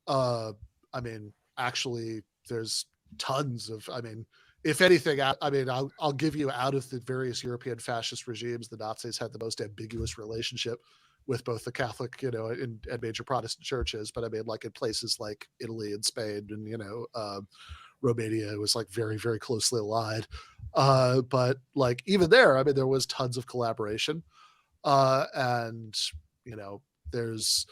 I mean, actually, there's tons of, I mean, if anything, I'll give you, out of the various European fascist regimes, the Nazis had the most ambiguous relationship with both the Catholic, you know, and major Protestant churches. But I mean, like in places like Italy and Spain and, you know, Romania, it was like very, very closely allied. But like even there, I mean, there was tons of collaboration. And, you know, there's,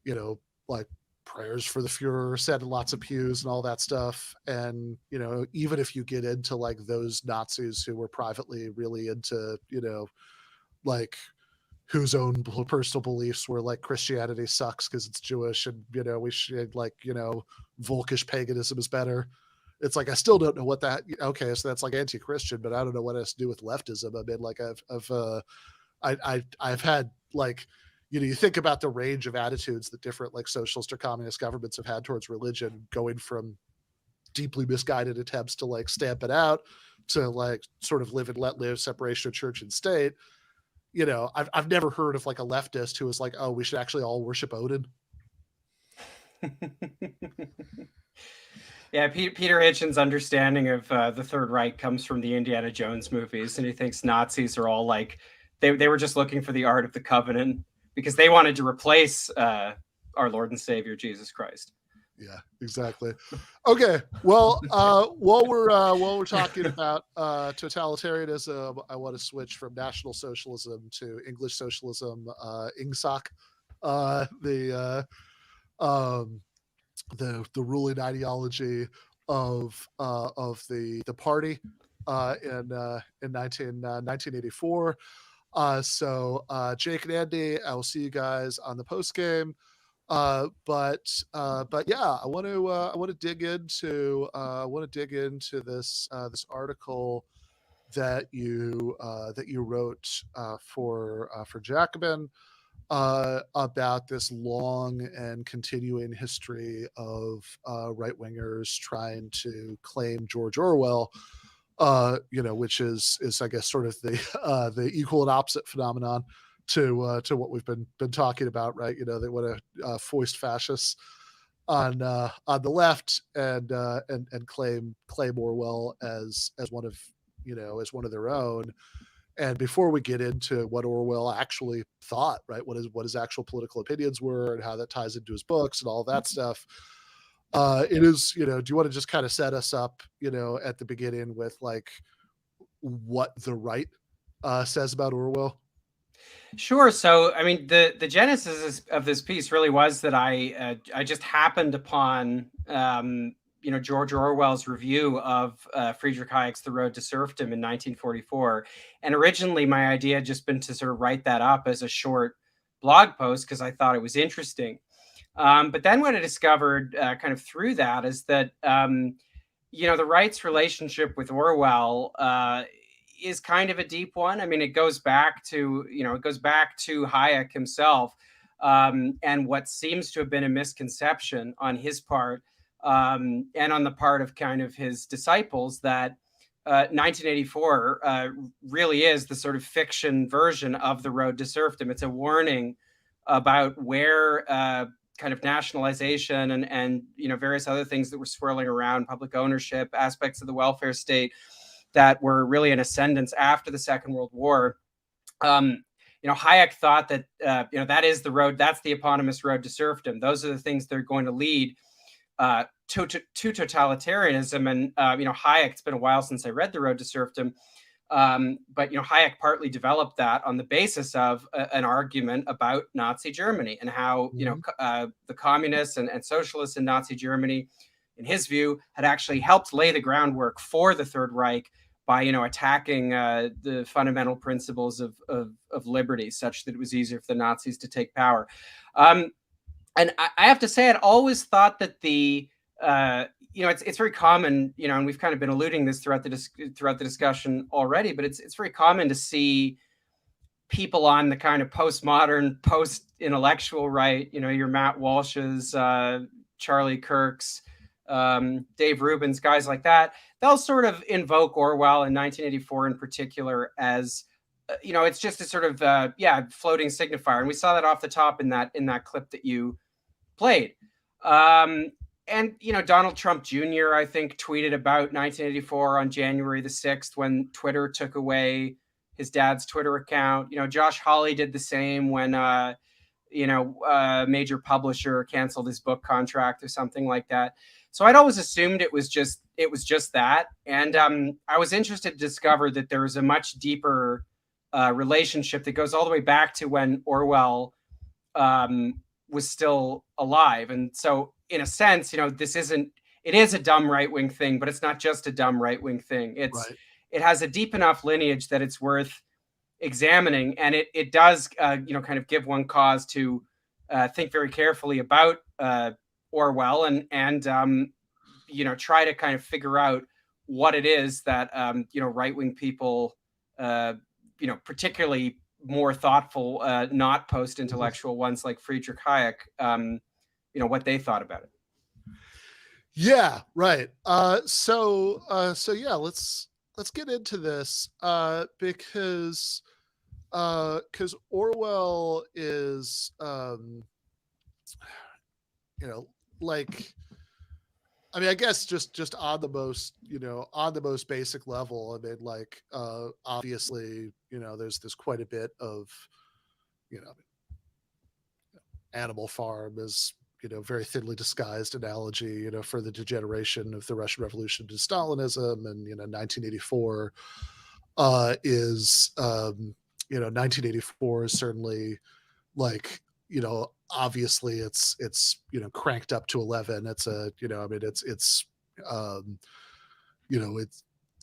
you know, like prayers for the Fuhrer said in lots of pews and all that stuff. And, you know, even if you get into like those Nazis who were privately really into, you know, like whose own personal beliefs were like Christianity sucks because it's Jewish and, you know, we should, like, you know, Volkish paganism is better. It's like, I still don't know what that, okay, so that's like anti-Christian, but I don't know what it has to do with leftism. I mean, like I've had, like, you know, you think about the range of attitudes that different like socialist or communist governments have had towards religion, going from deeply misguided attempts to like stamp it out to like sort of live and let live, separation of church and state. You know, I've never heard of like a leftist who was like, oh, we should actually all worship Odin. Yeah, Peter Hitchens' understanding of the Third Reich comes from the Indiana Jones movies, and he thinks Nazis are all like, they were just looking for the Art of the Covenant because they wanted to replace our Lord and Savior Jesus Christ. Yeah, exactly. Okay, well, while we're talking about totalitarianism, I want to switch from National Socialism to English Socialism, INGSOC, the ruling ideology of the party in 1984. So Jake and Andy, I will see you guys on the post game. But yeah, I want to dig into this article that you wrote for Jacobin about this long and continuing history of right-wingers trying to claim George Orwell, you know, which is I guess sort of the equal and opposite phenomenon to what we've been talking about, right? You know, they want to foist fascists on the left and claim Orwell as one of, you know, as one of their own. And before we get into what Orwell actually thought, right, what his actual political opinions were and how that ties into his books and all that stuff, it is, you know, do you want to just kind of set us up, you know, at the beginning with like what the right says about Orwell? Sure. So, I mean, the genesis of this piece really was that I just happened upon, you know, George Orwell's review of Friedrich Hayek's The Road to Serfdom in 1944. And originally my idea had just been to sort of write that up as a short blog post because I thought it was interesting. But then what I discovered kind of through that is that, you know, the right's relationship with Orwell is kind of a deep one. I mean, it goes back to Hayek himself, and what seems to have been a misconception on his part, and on the part of kind of his disciples, that 1984 really is the sort of fiction version of The Road to Serfdom. It's a warning about where kind of nationalization and you know, various other things that were swirling around, public ownership, aspects of the welfare state that were really in ascendance after the Second World War, Hayek thought that, that is the road, that's the eponymous road to serfdom. Those are the things that are going to lead to totalitarianism. And, Hayek, it's been a while since I read The Road to Serfdom. But Hayek partly developed that on the basis of an argument about Nazi Germany and how the communists and socialists in Nazi Germany, in his view, had actually helped lay the groundwork for the Third Reich by attacking the fundamental principles of liberty, such that it was easier for the Nazis to take power. And I have to say, I'd always thought that it's very common, and we've kind of been alluding this throughout the discussion already, but it's very common to see people on the kind of postmodern, post-intellectual right, your Matt Walsh's, Charlie Kirk's, Dave Rubin's, guys like that. They'll sort of invoke Orwell in 1984 in particular as, it's just a sort of, floating signifier. And we saw that off the top in that clip that you played. And, Donald Trump Jr., I think, tweeted about 1984 on January the 6th when Twitter took away his dad's Twitter account. Josh Hawley did the same when, a major publisher canceled his book contract or something like that. So I'd always assumed it was just that. And I was interested to discover that there was a much deeper relationship that goes all the way back to when Orwell was still alive. And so in a sense, it is a dumb right-wing thing, but it's not just a dumb right-wing thing. It has a deep enough lineage that it's worth examining. And it does, kind of give one cause to think very carefully about Orwell and try to kind of figure out what it is that, right-wing people, particularly more thoughtful, not post-intellectual ones like Friedrich Hayek, what they thought about it. Yeah, right. So yeah, let's get into this because Orwell is, I guess just on the most basic level. I mean, obviously, there's quite a bit of, Animal Farm is, very thinly disguised analogy, for the degeneration of the Russian Revolution to Stalinism. And, 1984 is 1984 is certainly obviously it's cranked up to 11. It's it's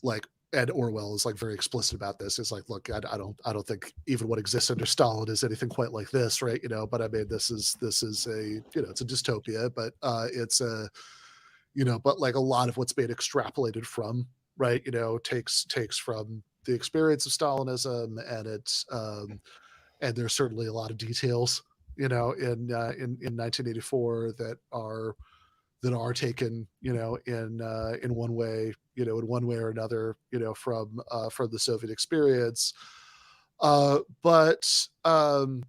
like, and Orwell is very explicit about this. It's look, I don't think even what exists under Stalin is anything quite like this, right? But I mean, this is a, it's a dystopia, but it's a, but a lot of what's being extrapolated from, right, takes from the experience of Stalinism, and it's and there's certainly a lot of details, in 1984 that are taken, in one way, in one way or another, from the Soviet experience. But the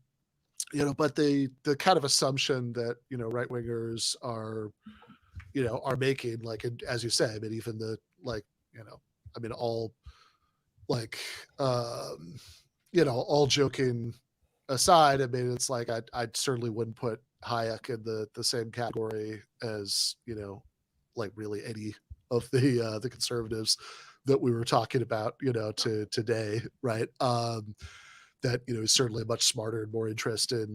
kind of assumption that, right wingers are making, as you say, I mean, even the, all all joking aside, I mean, it's I certainly wouldn't put Hayek in the same category as, really any of the conservatives that we were talking about, today, right? That, is certainly a much smarter and more interested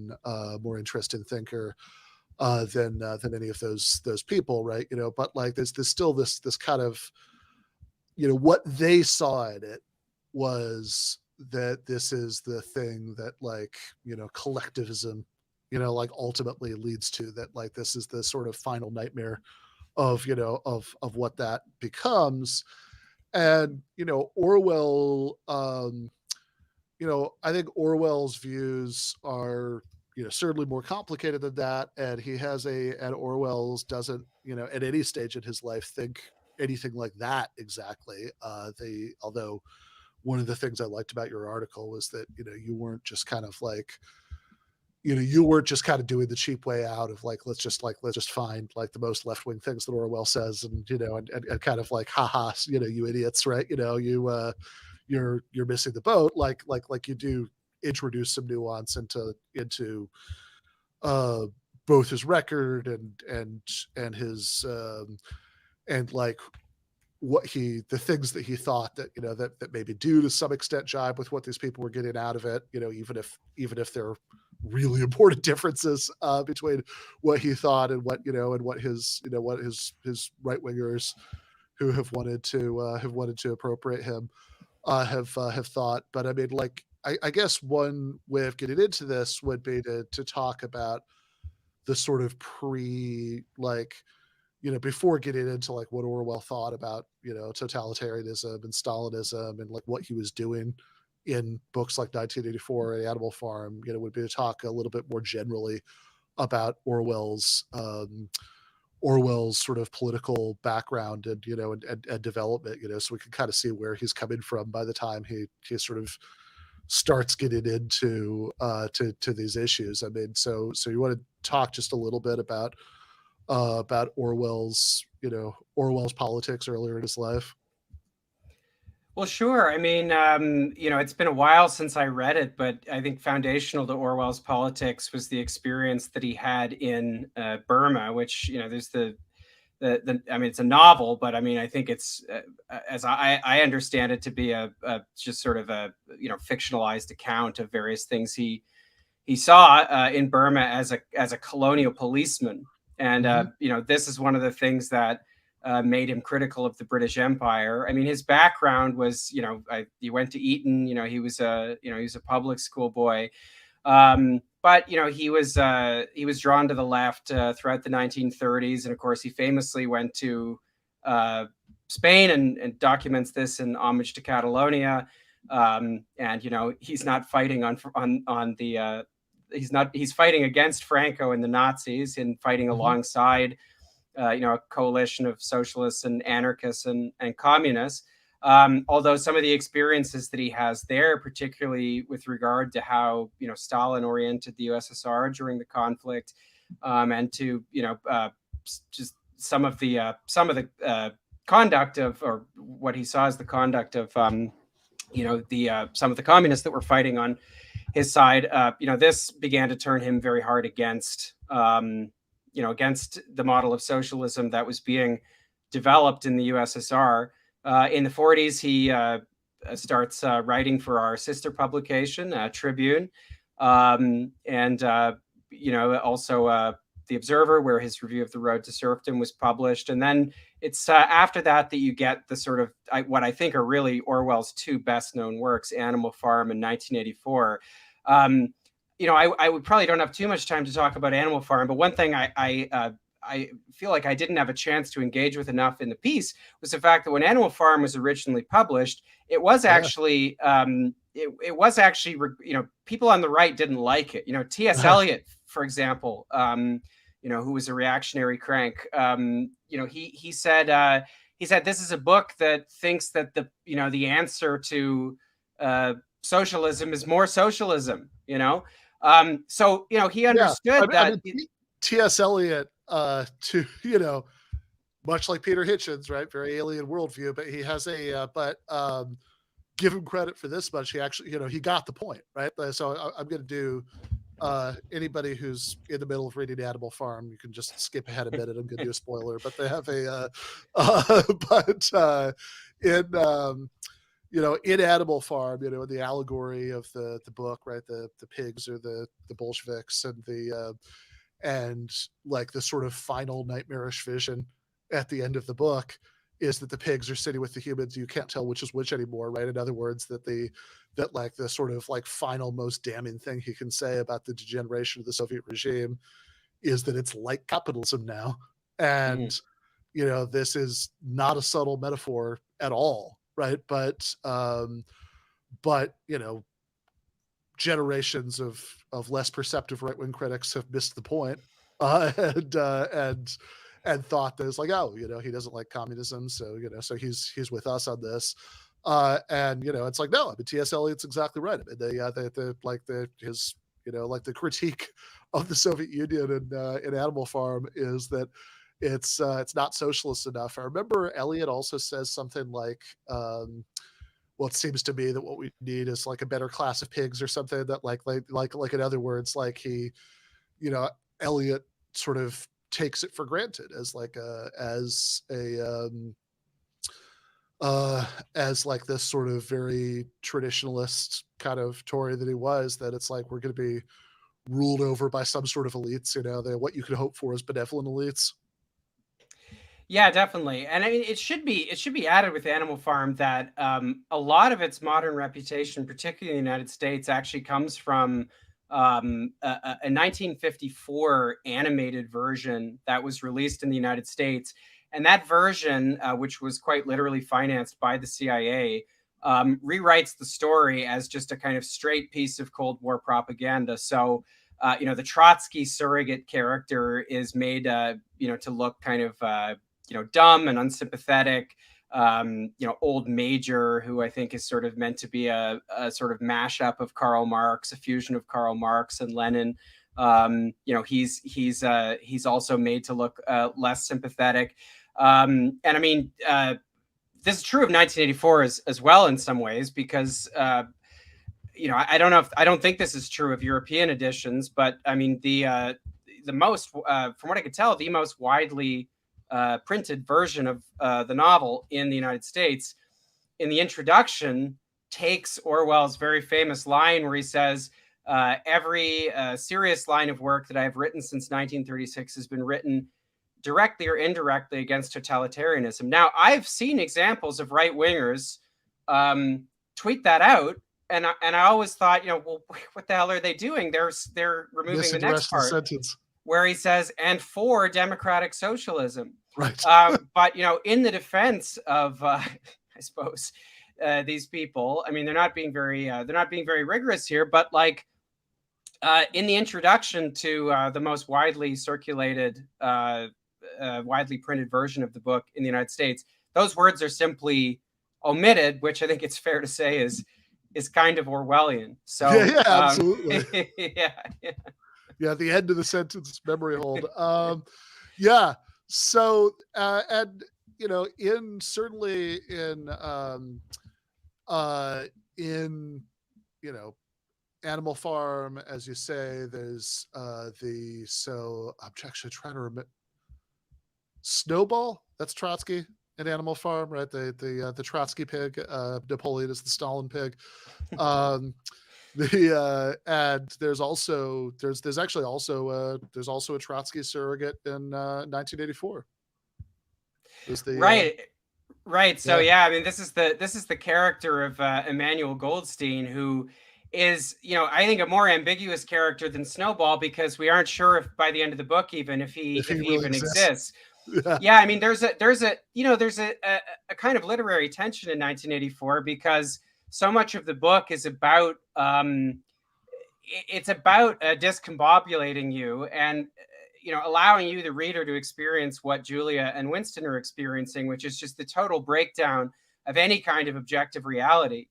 thinker than any of those people, right? But there's still this kind of, what they saw in it was that this is the thing that collectivism, ultimately leads to, that this is the sort of final nightmare of, of what that becomes. And, Orwell, I think Orwell's views are, certainly more complicated than that. And and Orwell's doesn't, at any stage in his life think anything like that exactly. Although one of the things I liked about your article was that, you weren't just kind of you weren't just kind of doing the cheap way out of let's just find the most left-wing things that Orwell says, and and kind of haha, you idiots, right? You're missing the boat, like you do, introduce some nuance into both his record and his and like the things that he thought that, you know, that maybe do to some extent jibe with what these people were getting out of it, you know, even if there are really important differences between what he thought and what, you know, and what his right wingers who have wanted to appropriate him have thought. But I mean, like, I guess one way of getting into this would be to talk about the sort of before getting into like what Orwell thought about, you know, totalitarianism and Stalinism and like what he was doing in books like 1984 and Animal Farm, you know, would be to talk a little bit more generally about Orwell's sort of political background and, you know, and development, you know, so we can kind of see where he's coming from by the time he sort of starts getting into to these issues. I mean, so you want to talk just a little bit about Orwell's politics earlier in his life? Well, sure. I mean, you know, it's been a while since I read it, but I think foundational to Orwell's politics was the experience that he had in Burma, which, you know, there's the I mean, it's a novel, but I mean, I think it's, as I understand it, to be a just sort of a, you know, fictionalized account of various things he saw in Burma as a colonial policeman. And, you know, this is one of the things that made him critical of the British Empire. I mean, his background was, you know, he went to Eton, you know, he was a public school boy. But, you know, he was drawn to the left throughout the 1930s. And of course, he famously went to Spain and documents this in Homage to Catalonia. And, you know, he's not fighting he's fighting against Franco and the Nazis and fighting alongside, you know, a coalition of socialists and anarchists and communists. Although some of the experiences that he has there, particularly with regard to how, you know, Stalin oriented the USSR during the conflict, and to, you know, just some of the conduct of, or what he saw as the conduct of, you know, some of the communists that were fighting on his side, you know, this began to turn him very hard against, you know, against the model of socialism that was being developed in the USSR. In the 40s, he starts writing for our sister publication, Tribune, and, you know, also The Observer, where his review of The Road to Serfdom was published. And then it's after that you get the sort of what I think are really Orwell's two best known works, Animal Farm and 1984. You know, I would probably don't have too much time to talk about Animal Farm, but one thing I feel like I didn't have a chance to engage with enough in the piece was the fact that when Animal Farm was originally published, it was actually, it was actually, you know, people on the right didn't like it. You know, T.S. Eliot, for example, you know, who was a reactionary crank, you know, he said this is a book that thinks that the answer to socialism is more socialism, you know? So, you know, he understood that. I mean, T.S. Eliot, to, you know, much like Peter Hitchens, right? Very alien worldview, but he has give him credit for this much. He actually, you know, he got the point, right? So I'm going to do, anybody who's in the middle of reading Animal Farm, you can just skip ahead a minute. I'm going to do a spoiler, but they have you know, in Animal Farm, you know, the allegory of the book, right? The pigs are the Bolsheviks, and like the sort of final nightmarish vision at the end of the book is that the pigs are sitting with the humans. You can't tell which is which anymore, right? In other words, that like the sort of like final most damning thing he can say about the degeneration of the Soviet regime is that it's like capitalism now. And, you know, this is not a subtle metaphor at all, right? But you know, generations of less perceptive right-wing critics have missed the point, and thought that it's like, oh, you know, he doesn't like communism, so, you know, so he's with us on this, and, you know, it's like, no, I mean, T.S. Eliot's exactly right. I mean, his, you know, like the critique of the Soviet Union in Animal Farm is that it's not socialist enough. I remember Eliot also says something like, well, it seems to me that what we need is like a better class of pigs or something, that like in other words, like he, Eliot sort of takes it for granted as like as like this sort of very traditionalist kind of Tory that he was, that it's like we're going to be ruled over by some sort of elites, what you could hope for is benevolent elites. Yeah, definitely. And I mean, it should be added with Animal Farm that a lot of its modern reputation, particularly in the United States, actually comes from a 1954 animated version that was released in the United States. And that version, which was quite literally financed by the CIA, rewrites the story as just a kind of straight piece of Cold War propaganda. So, the Trotsky surrogate character is made, to look kind of, dumb and unsympathetic. Old Major, who I think is sort of meant to be a sort of mashup of Karl Marx, a fusion of Karl Marx and Lenin. He's also made to look less sympathetic. And I mean, this is true of 1984 as well in some ways, because I don't think this is true of European editions, but I mean the most, from what I could tell, the most widely printed version of the novel in the United States, in the introduction, takes Orwell's very famous line where he says, every serious line of work that I've written since 1936 has been written directly or indirectly against totalitarianism. Now, I've seen examples of right-wingers tweet that out, and I always thought, well, what the hell are they doing? They're removing the next part, sentence, where he says, and for democratic socialism. Right. But in the defense of, I suppose, these people, I mean, they're not being very rigorous here, but like in the introduction to the most widely circulated, widely printed version of the book in the United States, those words are simply omitted, which I think it's fair to say is kind of Orwellian. So yeah, absolutely. Yeah. The end of the sentence, memory hold. Yeah. So, and certainly in Animal Farm, as you say, there's I'm actually trying to remember. Snowball, that's Trotsky in Animal Farm, right? The Trotsky pig. Napoleon is the Stalin pig. And there's also a Trotsky surrogate in 1984. Right. So yeah, I mean, this is the character of Emmanuel Goldstein, who is, I think, a more ambiguous character than Snowball, because we aren't sure if by the end of the book even if he really even exists. Yeah, I mean, there's a kind of literary tension in 1984, because so much of the book is about discombobulating you and allowing you, the reader, to experience what Julia and Winston are experiencing, which is just the total breakdown of any kind of objective reality,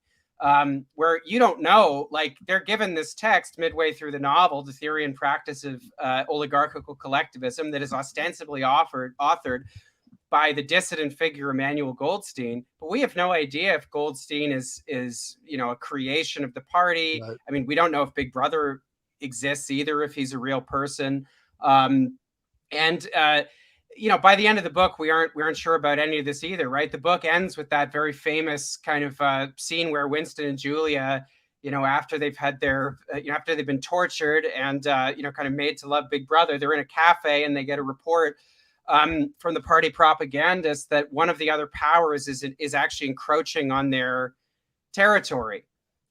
where you don't know, like, they're given this text midway through the novel, The Theory and Practice of Oligarchical Collectivism, that is ostensibly authored by the dissident figure Emmanuel Goldstein, but we have no idea if Goldstein is a creation of the party. Right. I mean, we don't know if Big Brother exists either, if he's a real person. By the end of the book, we aren't sure about any of this either, right? The book ends with that very famous kind of scene where Winston and Julia, after they've had their, after they've been tortured and kind of made to love Big Brother, they're in a cafe and they get a report from the party propagandist that one of the other powers is actually encroaching on their territory.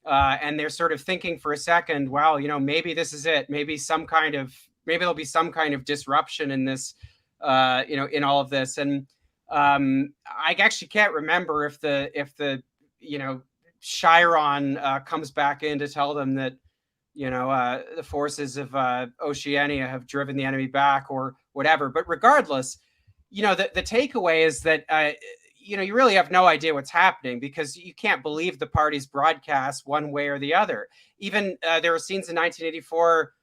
And they're sort of thinking for a second, well, maybe this is it. Maybe there'll be some kind of disruption in this, in all of this. And I actually can't remember if the Chiron comes back in to tell them that, the forces of Oceania have driven the enemy back or whatever. But regardless, the takeaway is that, you really have no idea what's happening, because you can't believe the party's broadcast one way or the other. Even there were scenes in 1984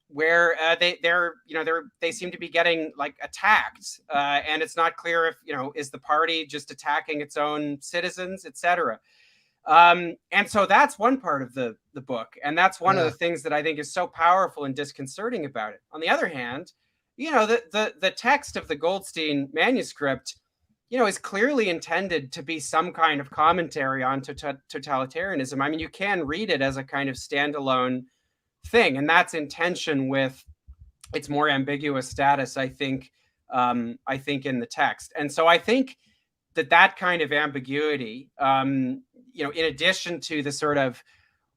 where they seem to be getting like attacked, and it's not clear if is the party just attacking its own citizens, etc. And so that's one part of the book, and that's one of the things that I think is so powerful and disconcerting about it. On the other hand, the text of the Goldstein manuscript, is clearly intended to be some kind of commentary on totalitarianism. I mean, you can read it as a kind of standalone thing, and that's in tension with its more ambiguous status, I think in the text. And so I think that kind of ambiguity, in addition to the sort of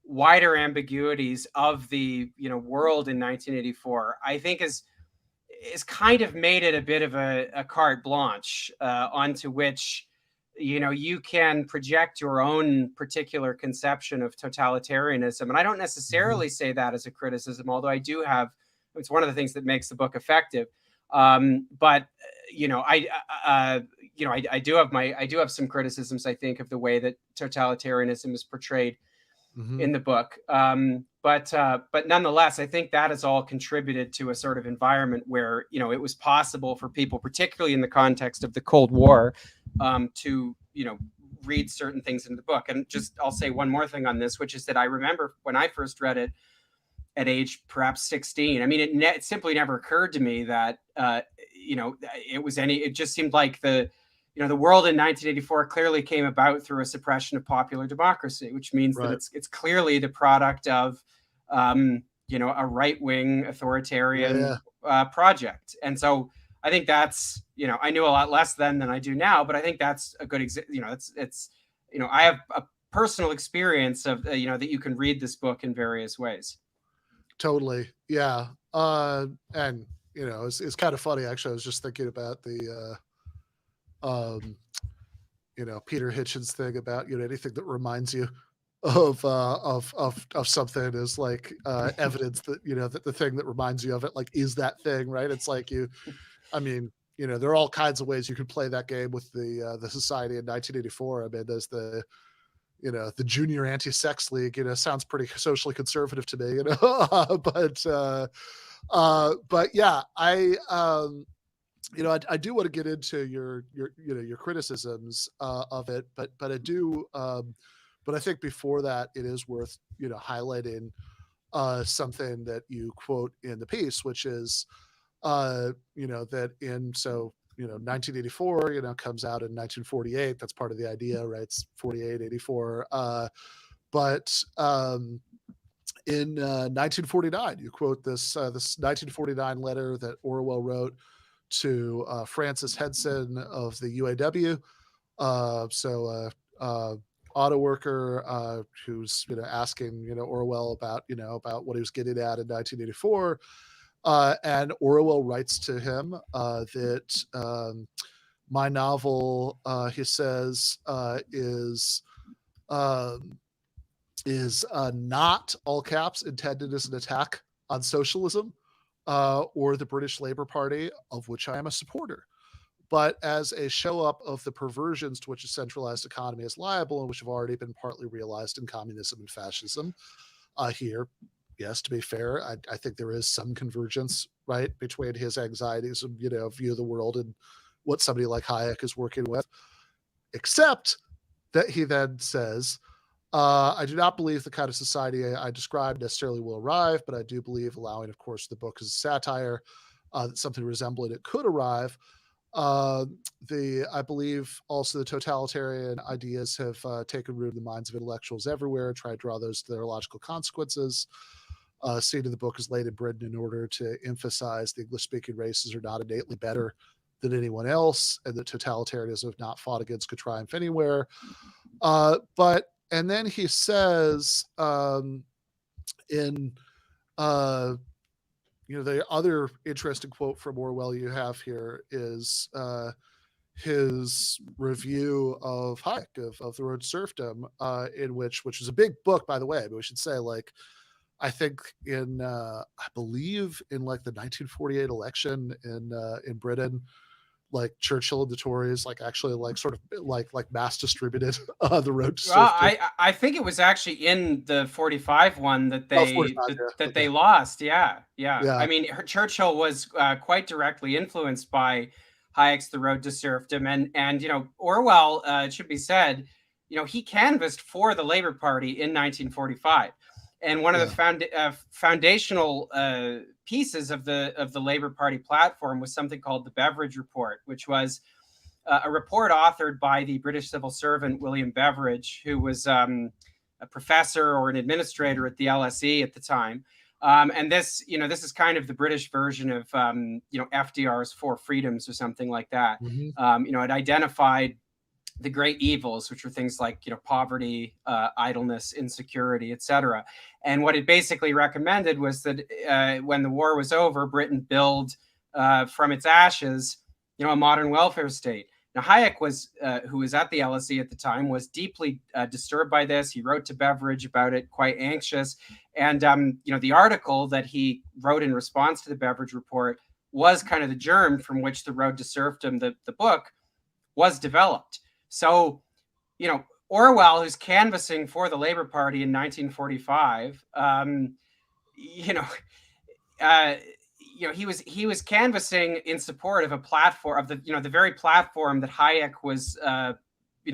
wider ambiguities of the world in 1984, I think is kind of made it a bit of a carte blanche onto which you can project your own particular conception of totalitarianism. And I don't necessarily say that as a criticism, although I do have, it's one of the things that makes the book effective. But I do have some criticisms, I think, of the way that totalitarianism is portrayed in the book. But nonetheless, I think that has all contributed to a sort of environment where, it was possible for people, particularly in the context of the Cold War, to, read certain things in the book. And I'll say one more thing on this, which is that I remember when I first read it at age perhaps 16, I mean, it simply never occurred to me that, it just seemed like the world in 1984 clearly came about through a suppression of popular democracy, which means that it's clearly the product of, a right-wing authoritarian project. And so I think that's, I knew a lot less then than I do now, but I think that's a good I have a personal experience of, that you can read this book in various ways. Totally. Yeah. And, it's kind of funny, actually. I was just thinking about the, Peter Hitchens thing about, anything that reminds you of something is like evidence that, that the thing that reminds you of it, like, is that thing, right? It's like there are all kinds of ways you could play that game with the society in 1984. I mean, there's the Junior Anti-Sex League, sounds pretty socially conservative to me, but yeah, I do want to get into your criticisms of it, but I do, but I think before that, it is worth, highlighting something that you quote in the piece, which is, that 1984, comes out in 1948. That's part of the idea, right? It's 48, 84. But in 1949, you quote this 1949 letter that Orwell wrote to Francis Henson of the UAW. Auto worker who's asking Orwell about what he was getting at in 1984. And Orwell writes to him that my novel, he says, is not, all caps, intended as an attack on socialism or the British Labour Party, of which I am a supporter, but as a show up of the perversions to which a centralized economy is liable and which have already been partly realized in communism and fascism. Here, yes, to be fair, I think there is some convergence, right, between his anxieties and, view of the world and what somebody like Hayek is working with, except that he then says, I do not believe the kind of society I described necessarily will arrive, but I do believe, allowing, of course, the book as a satire, that something resembling it could arrive. I believe also the totalitarian ideas have taken root in the minds of intellectuals everywhere, try to draw those to their logical consequences. Seen in the book is laid in Britain in order to emphasize the English-speaking races are not innately better than anyone else, and that totalitarianism, if not fought against, could triumph anywhere. And then he says the other interesting quote from Orwell you have here is his review of Hayek, of The Road to Serfdom, which is a big book, by the way. But we should say, I think I believe in the 1948 election in Britain, Churchill and the Tories actually sort of mass distributed The Road to Serfdom. I think it was actually in the 45 one that they lost. Yeah. I mean, Churchill was quite directly influenced by Hayek's The Road to Serfdom, and Orwell, it should be said, he canvassed for the Labour Party in 1945. And one of the foundational pieces of the Labour Party platform was something called the Beveridge Report, which was a report authored by the British civil servant William Beveridge, who was a professor or an administrator at the LSE at the time. And this is kind of the British version of FDR's Four Freedoms or something like that. It identified the great evils, which are things like poverty, idleness, insecurity, etc. And what it basically recommended was that when the war was over, Britain build from its ashes, a modern welfare state. Now Hayek who was at the LSE at the time, was deeply disturbed by this. He wrote to Beveridge about it, quite anxious. And the article that he wrote in response to the Beveridge report was kind of the germ from which The Road to Serfdom, the book, was developed. So, Orwell, who's canvassing for the Labour Party in 1945, he was canvassing in support of a platform of the very platform that Hayek was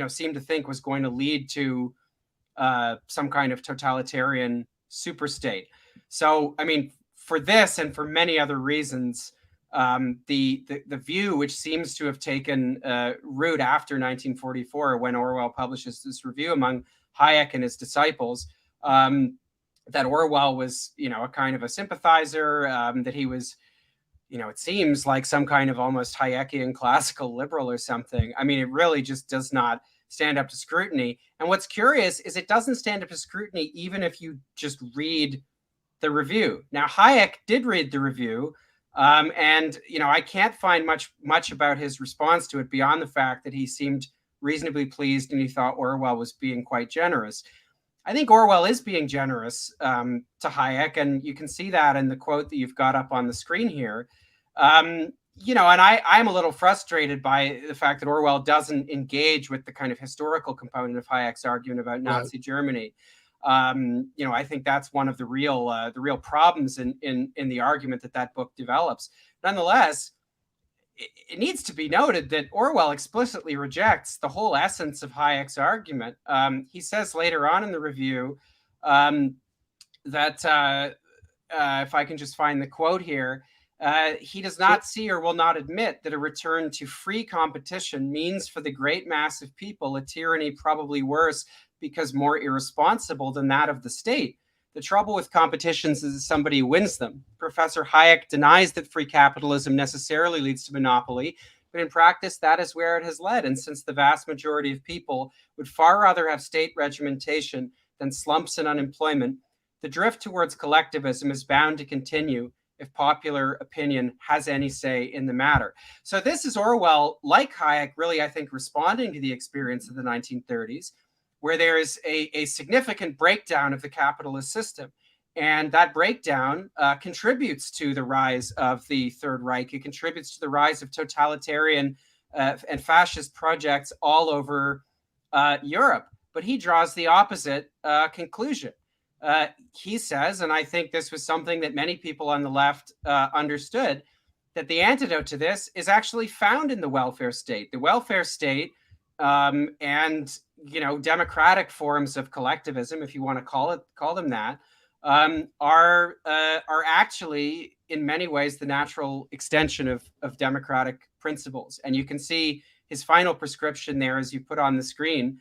seemed to think was going to lead to some kind of totalitarian superstate. So, I mean, for this and for many other reasons, the view which seems to have taken root after 1944, when Orwell publishes this review among Hayek and his disciples, that Orwell was, a kind of a sympathizer, that he was, it seems like some kind of almost Hayekian classical liberal or something. I mean, it really just does not stand up to scrutiny. And what's curious is it doesn't stand up to scrutiny even if you just read the review. Now, Hayek did read the review, and I can't find much about his response to it beyond the fact that he seemed reasonably pleased and he thought Orwell was being quite generous. I think Orwell is being generous to Hayek, and you can see that in the quote that you've got up on the screen here. And I'm a little frustrated by the fact that Orwell doesn't engage with the kind of historical component of Hayek's argument about Nazi Germany. I think that's one of the real problems in the argument that book develops. Nonetheless, it needs to be noted that Orwell explicitly rejects the whole essence of Hayek's argument. He says later on in the review that if I can just find the quote here, he does not see or will not admit that a return to free competition means for the great mass of people a tyranny probably worse because more irresponsible than that of the state. The trouble with competitions is that somebody wins them. Professor Hayek denies that free capitalism necessarily leads to monopoly, but in practice, that is where it has led. And since the vast majority of people would far rather have state regimentation than slumps and unemployment, the drift towards collectivism is bound to continue if popular opinion has any say in the matter. So this is Orwell, like Hayek, really, I think, responding to the experience of the 1930s, where there is a significant breakdown of the capitalist system. And that breakdown contributes to the rise of the Third Reich. It contributes to the rise of totalitarian and fascist projects all over Europe. But he draws the opposite conclusion. He says, and I think this was something that many people on the left understood, that the antidote to this is actually found in the welfare state. The welfare state and democratic forms of collectivism, if you want to call them that, are actually in many ways the natural extension of democratic principles. And you can see his final prescription there, as you put on the screen,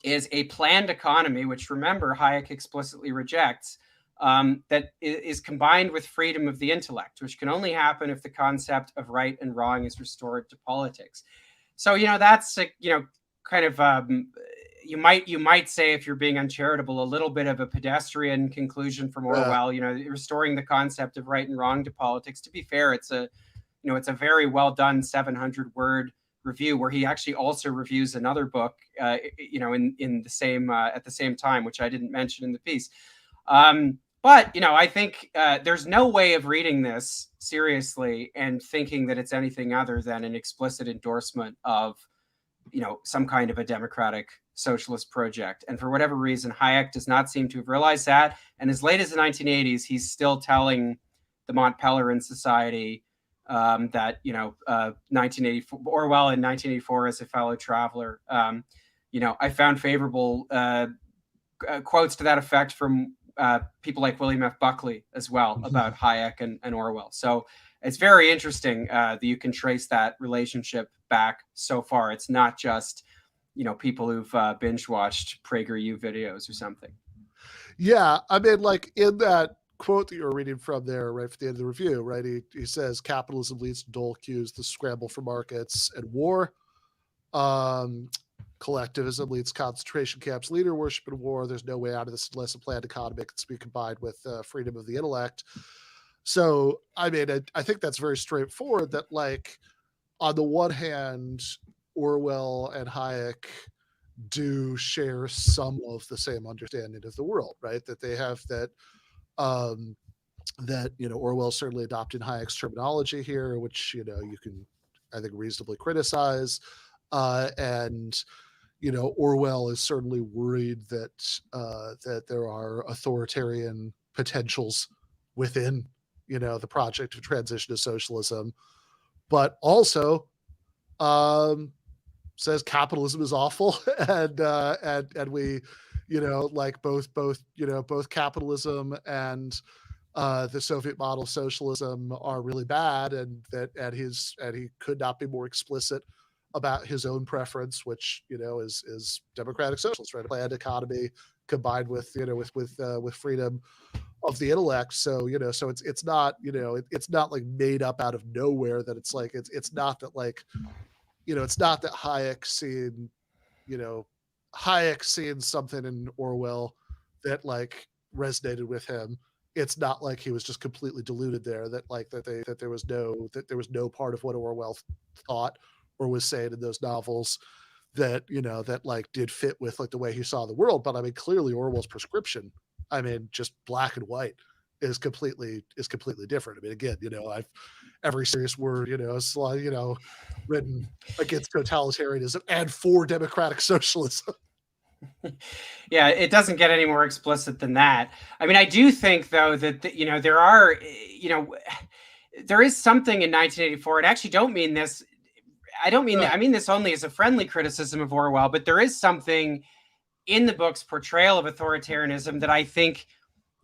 is a planned economy, which, remember, Hayek explicitly rejects, that is combined with freedom of the intellect, which can only happen if the concept of right and wrong is restored to politics. So, that's kind of you might say, if you're being uncharitable, a little bit of a pedestrian conclusion from Orwell. Restoring the concept of right and wrong to politics. To be fair, it's a very well done 700-word review, where he actually also reviews another book, in the same at the same time, which I didn't mention in the piece. But I think there's no way of reading this seriously and thinking that it's anything other than an explicit endorsement of some kind of a democratic socialist project. And for whatever reason, Hayek does not seem to have realized that. And as late as the 1980s, he's still telling the Mont Pelerin Society that 1984 Orwell in 1984 as a fellow traveler I found favorable quotes to that effect from people like William F. Buckley as well about Hayek and Orwell. So it's very interesting that you can trace that relationship back so far. It's not just, people who've binge watched PragerU videos or something. Yeah, I mean, like in that quote that you were reading from there, right, for the end of the review, right, he says capitalism leads to dole cues, the scramble for markets, and war. Collectivism leads to concentration camps, leader worship, and war. There's no way out of this unless a planned economy can be combined with freedom of the intellect. So, I mean, I think that's very straightforward that, like, on the one hand, Orwell and Hayek do share some of the same understanding of the world, right? That they have that, Orwell certainly adopting Hayek's terminology here, which, you can, I think, reasonably criticize. And Orwell is certainly worried that there are authoritarian potentials within, the project of transition to socialism, but also says capitalism is awful, and we, like both capitalism and the Soviet model of socialism are really bad, and he could not be more explicit about his own preference, which is democratic socialist, right? A planned economy combined with with freedom of the intellect. So so it's not it's not like made up out of nowhere. That it's like it's not that like it's not that Hayek seeing something in Orwell that like resonated with him. It's not like he was just completely deluded there. That there was no part of what Orwell thought or was saying in those novels that that like did fit with like the way he saw the world. But I mean, clearly Orwell's prescription, I mean, just black and white, is completely different. I mean, again, I've every serious word, is written against totalitarianism and for democratic socialism. Yeah, it doesn't get any more explicit than that. I mean, I do think though that there are, there is something in 1984, and I actually don't mean this. I don't mean that. I mean this only as a friendly criticism of Orwell, but there is something in the book's portrayal of authoritarianism that I think,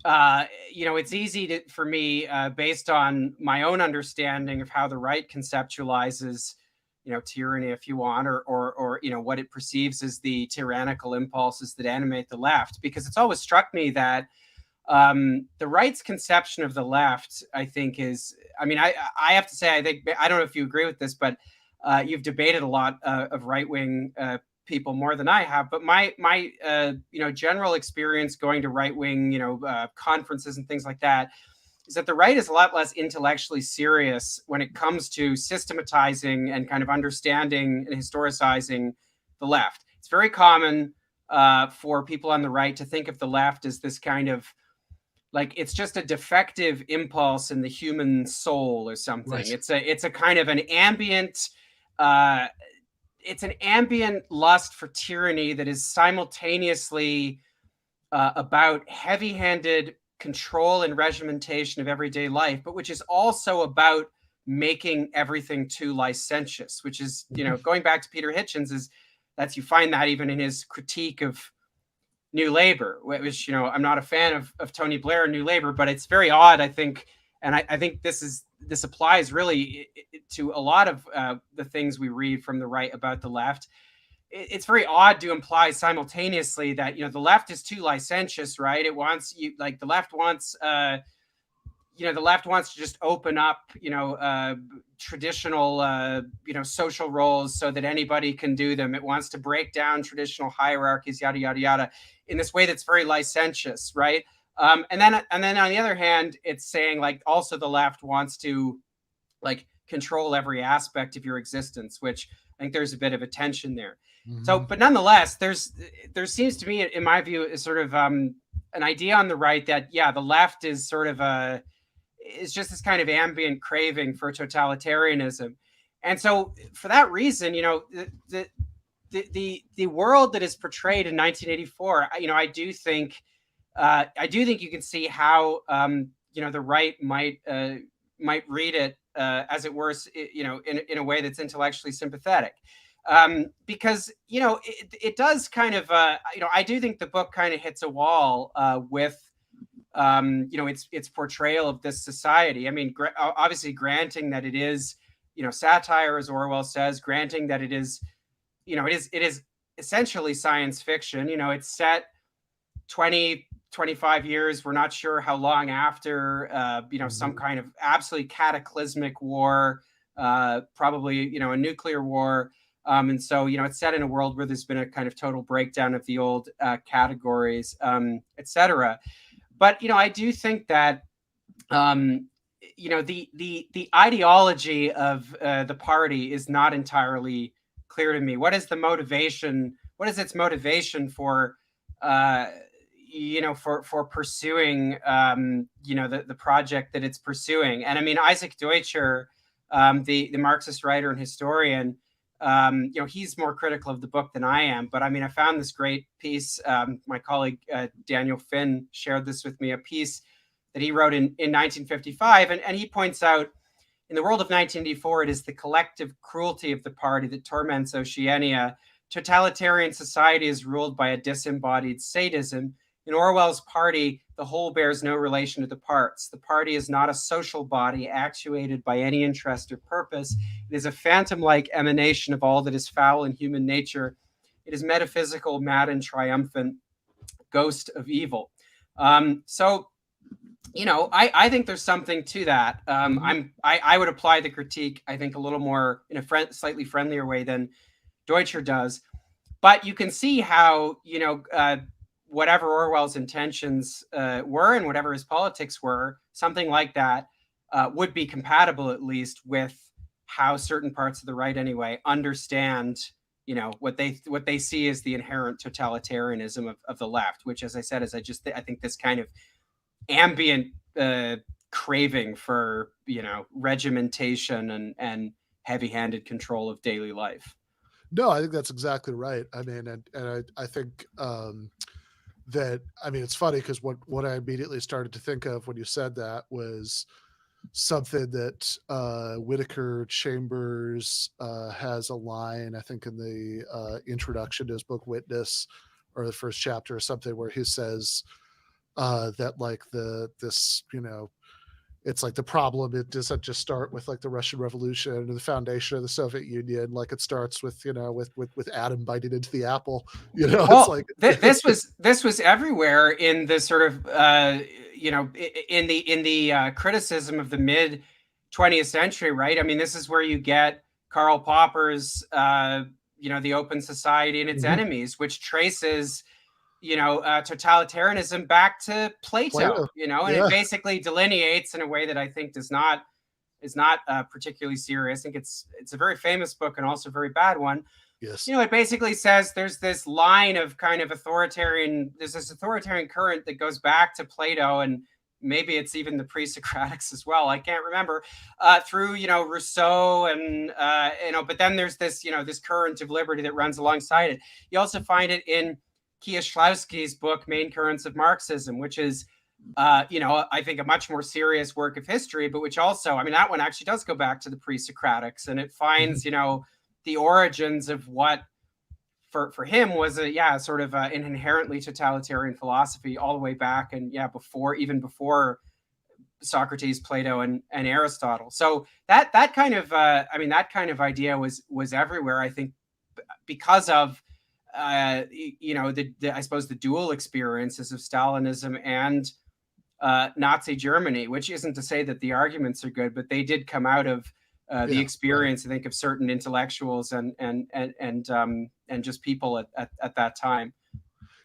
it's easy for me, based on my own understanding of how the right conceptualizes, tyranny, if you want, or what it perceives as the tyrannical impulses that animate the left, because it's always struck me that the right's conception of the left, I think, is, I mean, I have to say, I don't know if you agree with this, but you've debated a lot of right-wing people more than I have, but my general experience going to right-wing conferences and things like that is that the right is a lot less intellectually serious when it comes to systematizing and kind of understanding and historicizing the left. It's very common for people on the right to think of the left as this kind of like it's just a defective impulse in the human soul or something. Right. It's a kind of an ambient lust for tyranny that is simultaneously about heavy-handed control and regimentation of everyday life, but which is also about making everything too licentious, which is, going back to Peter Hitchens, you find that even in his critique of New Labor, which, I'm not a fan of Tony Blair and New Labor, but it's very odd, I think, and I think this applies really to a lot of the things we read from the right about the left. It's very odd to imply simultaneously that the left is too licentious, right? It wants the left wants the left wants to just open up traditional social roles so that anybody can do them. It wants to break down traditional hierarchies, yada yada yada, in this way that's very licentious, right? And then on the other hand, it's saying like also the left wants to like control every aspect of your existence, which I think there's a bit of a tension there. Mm-hmm. So, but nonetheless, there seems to me, in my view, is sort of an idea on the right that, the left is sort of is just this kind of ambient craving for totalitarianism. And so for that reason, the world that is portrayed in 1984, I do think you can see how, the right might read it, as it were, in a way that's intellectually sympathetic. because it does kind of I do think the book kind of hits a wall with its portrayal of this society. I mean, obviously granting that it is satire, as Orwell says, granting that it is it is essentially science fiction. It's set 20-25 years, we're not sure how long after some kind of absolutely cataclysmic war, probably a nuclear war. And so, it's set in a world where there's been a kind of total breakdown of the old categories, etc. But, I do think that, the ideology of the party is not entirely clear to me. What is the motivation? What is its motivation for, for pursuing, the project that it's pursuing? And I mean, Isaac Deutscher, the Marxist writer and historian, he's more critical of the book than I am. But I mean, I found this great piece. My colleague Daniel Finn shared this with me, a piece that he wrote in 1955. And he points out, in the world of 1984, it is the collective cruelty of the party that torments Oceania. Totalitarian society is ruled by a disembodied sadism. In Orwell's party, the whole bears no relation to the parts. The party is not a social body actuated by any interest or purpose. It is a phantom-like emanation of all that is foul in human nature. It is metaphysical, mad, and triumphant, ghost of evil. So, I think there's something to that. I would apply the critique, I think, a little more in a slightly friendlier way than Deutscher does. But you can see how, whatever Orwell's intentions were and whatever his politics were, something like that would be compatible, at least, with how certain parts of the right, anyway, understand, what they see as the inherent totalitarianism of the left, which, as I said, is I think this kind of ambient craving for, regimentation and heavy-handed control of daily life. No, I think that's exactly right. I mean, and I think that, I mean, it's funny because what I immediately started to think of when you said that was something that Whittaker Chambers has a line, I think, in the introduction to his book Witness, or the first chapter or something, where he says that like it's like the problem, it doesn't just start with like the Russian Revolution and the foundation of the Soviet Union. Like it starts with, with Adam biting into the apple, Well, it's like this was everywhere in the sort of, in the criticism of the mid 20th century, right? I mean, this is where you get Karl Popper's, The Open Society and Its Enemies, which traces, totalitarianism back to Plato, and it basically delineates in a way that I think is not particularly serious. I think it's a very famous book and also a very bad one. Yes. It basically says there's this line of kind of there's this authoritarian current that goes back to Plato, and maybe it's even the pre-Socratics as well. I can't remember, through, Rousseau and, but then there's this, this current of liberty that runs alongside it. You also find it in Kieślowski's book, Main Currents of Marxism, which is, I think a much more serious work of history, but which also, I mean, that one actually does go back to the pre-Socratics, and it finds, the origins of what for him was sort of an inherently totalitarian philosophy all the way back. And before Socrates, Plato, and Aristotle. So that kind of, that kind of idea was everywhere, I think, because of, I suppose the dual experiences of Stalinism and Nazi Germany, which isn't to say that the arguments are good, but they did come out of the experience, right, I think, of certain intellectuals and just people at that time.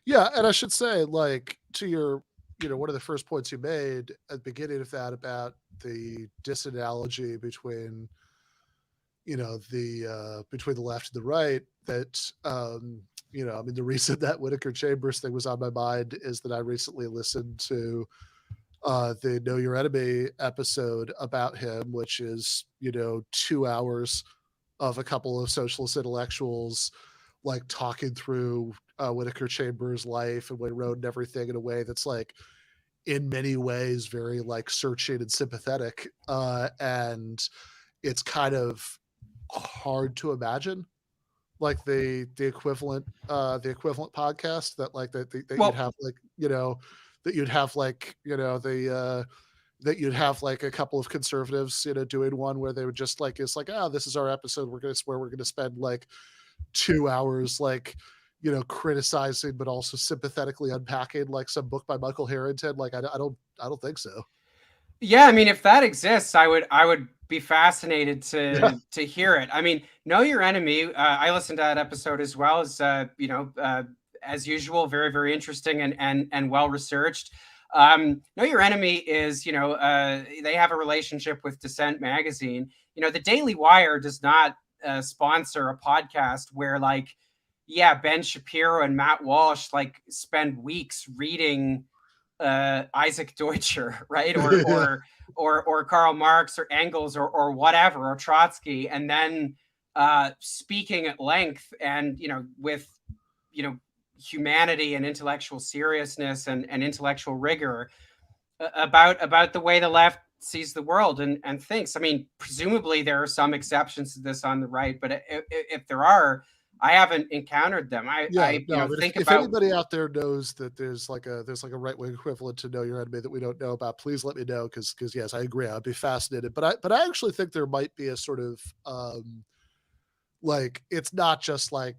Yeah, and I should say, like, to your, one of the first points you made at the beginning of that about the disanalogy between, between the left and the right, that, the reason that Whittaker Chambers thing was on my mind is that I recently listened to the Know Your Enemy episode about him, which is, 2 hours of a couple of socialist intellectuals, like, talking through Whittaker Chambers' life and what he wrote and everything in a way that's, like, in many ways very, like, searching and sympathetic. And it's kind of hard to imagine, like the equivalent podcast that like that Well- you'd have like that you'd have like that you'd have like a couple of conservatives doing one where they would just like it's like, oh, this is our episode, we're gonna spend like 2 hours like criticizing but also sympathetically unpacking like some book by Michael Harrington. Like I don't think so. Yeah, I mean, if that exists, I would be fascinated to hear it. I mean, Know Your Enemy. I listened to that episode as well as as usual, very, very interesting and well researched. Know Your Enemy is they have a relationship with Dissent magazine. The Daily Wire does not sponsor a podcast where like Ben Shapiro and Matt Walsh like spend weeks reading Isaac Deutscher, right? Or Karl Marx or Engels or whatever, or Trotsky, and then speaking at length and with humanity and intellectual seriousness and intellectual rigor about the way the left sees the world and thinks. I mean, presumably there are some exceptions to this on the right, but if there are, I haven't encountered them. If anybody out there knows that there's like a right wing equivalent to Know Your Enemy that we don't know about, please let me know, because yes, I agree, I'd be fascinated. But I actually think there might be a sort of like, it's not just like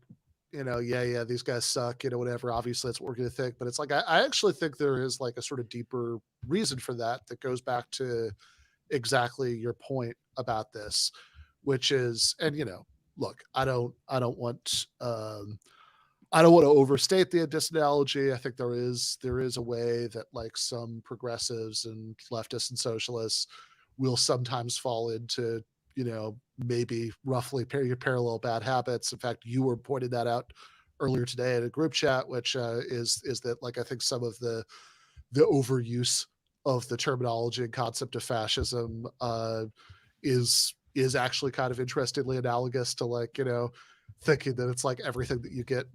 these guys suck, whatever. Obviously, that's what we're going to think. But it's like I actually think there is like a sort of deeper reason for that goes back to exactly your point about this, which is, and look, I don't want to overstate the disanalogy. I think there is a way that like some progressives and leftists and socialists will sometimes fall into maybe roughly parallel bad habits. In fact, you were pointing that out earlier today in a group chat, which is that like I think some of the overuse of the terminology and concept of fascism is actually kind of interestingly analogous to like thinking that it's like everything that you get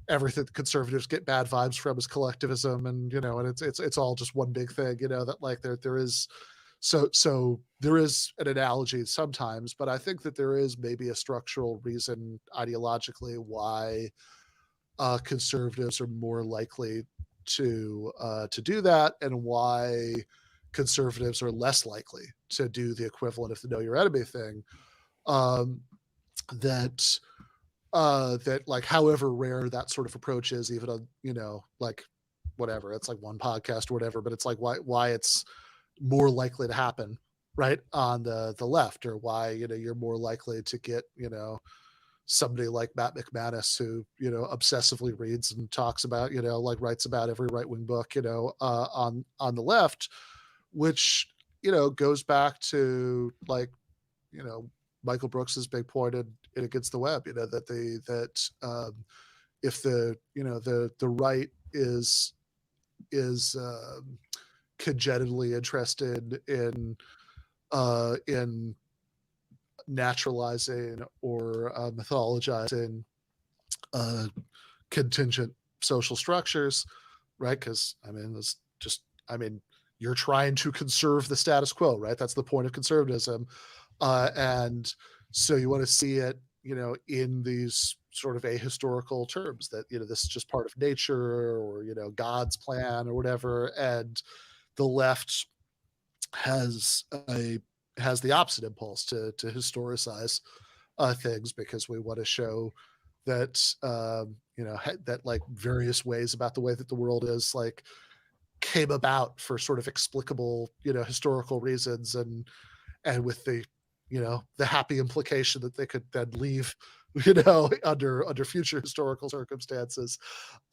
everything conservatives get bad vibes from is collectivism, and and it's all just one big thing, that like there is so there is an analogy sometimes, but I think that there is maybe a structural reason ideologically why conservatives are more likely to do that, and why conservatives are less likely to do the equivalent of the Know Your Enemy thing. That like however rare that sort of approach is, even on like whatever, it's like one podcast or whatever, but it's like why it's more likely to happen right on the left, or why you're more likely to get somebody like Matt McManus, who obsessively reads and talks about like writes about every right-wing book on the left, which goes back to like Michael Brooks's big point in Against the Web, that if the right is congenitally interested in naturalizing or mythologizing contingent social structures, right? Because you're trying to conserve the status quo, right? That's the point of conservatism, and so you want to see it, in these sort of ahistorical terms, that this is just part of nature, or God's plan or whatever, and the left has the opposite impulse to historicize things, because we want to show that that like various ways about the way that the world is like came about for sort of explicable historical reasons, and with the the happy implication that they could then leave under future historical circumstances,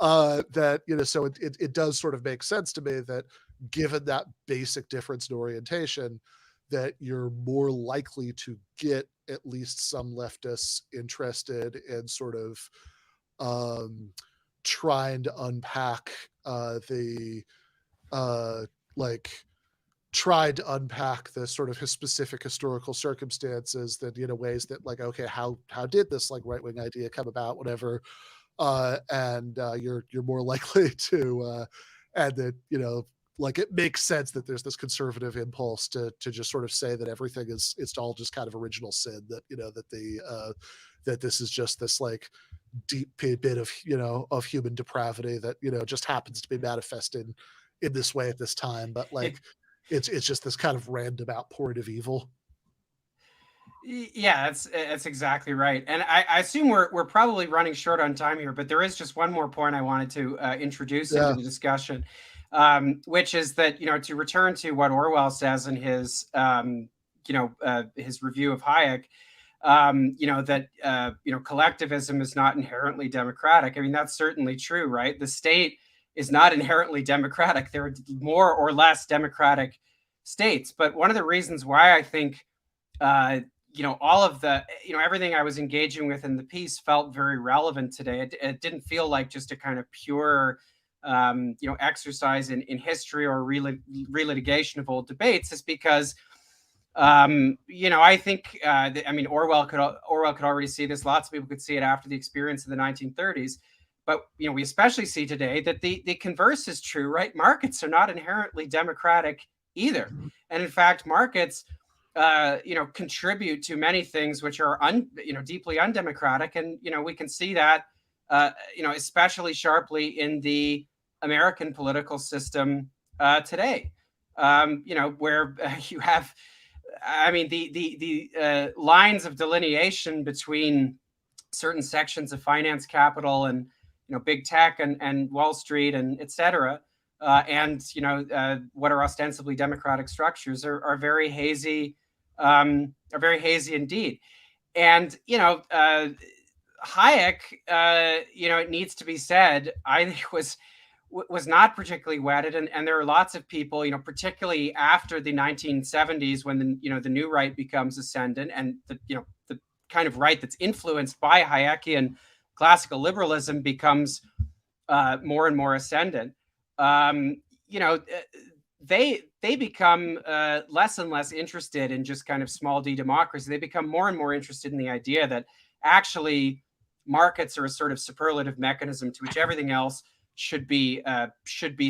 that so it does sort of make sense to me that, given that basic difference in orientation, that you're more likely to get at least some leftists interested in sort of trying to unpack tried to unpack the sort of his specific historical circumstances, that ways that like, okay, how did this like right-wing idea come about, whatever, and you're more likely to and that like it makes sense that there's this conservative impulse to just sort of say that everything is, it's all just kind of original sin, that that that this is just this like deep bit of, of human depravity that, just happens to be manifested in this way at this time. But like, it's just this kind of random outpouring of evil. Yeah, that's exactly right. And I assume we're probably running short on time here, but there is just one more point I wanted to introduce into the discussion, which is that, to return to what Orwell says in his, his review of Hayek, that, collectivism is not inherently democratic. I mean, that's certainly true, right? The state is not inherently democratic. There are more or less democratic states. But one of the reasons why I think, all of the, everything I was engaging with in the piece felt very relevant today. It didn't feel like just a kind of pure, exercise in history or relitigation of old debates, is because, I think, Orwell could already see this. Lots of people could see it after the experience of the 1930s. But, we especially see today that the converse is true, right? Markets are not inherently democratic either. And in fact, markets, contribute to many things which are deeply undemocratic. And, we can see that, especially sharply in the American political system today, where you have, the lines of delineation between certain sections of finance capital and, big tech and Wall Street and et cetera, and, what are ostensibly democratic structures are very hazy. Are very hazy indeed. And, Hayek, it needs to be said, I think was not particularly wedded. And there are lots of people, particularly after the 1970s, when the new right becomes ascendant, and the kind of right that's influenced by Hayekian classical liberalism becomes more and more ascendant. They become less and less interested in just kind of small d democracy. They become more and more interested in the idea that actually markets are a sort of superlative mechanism to which everything else should be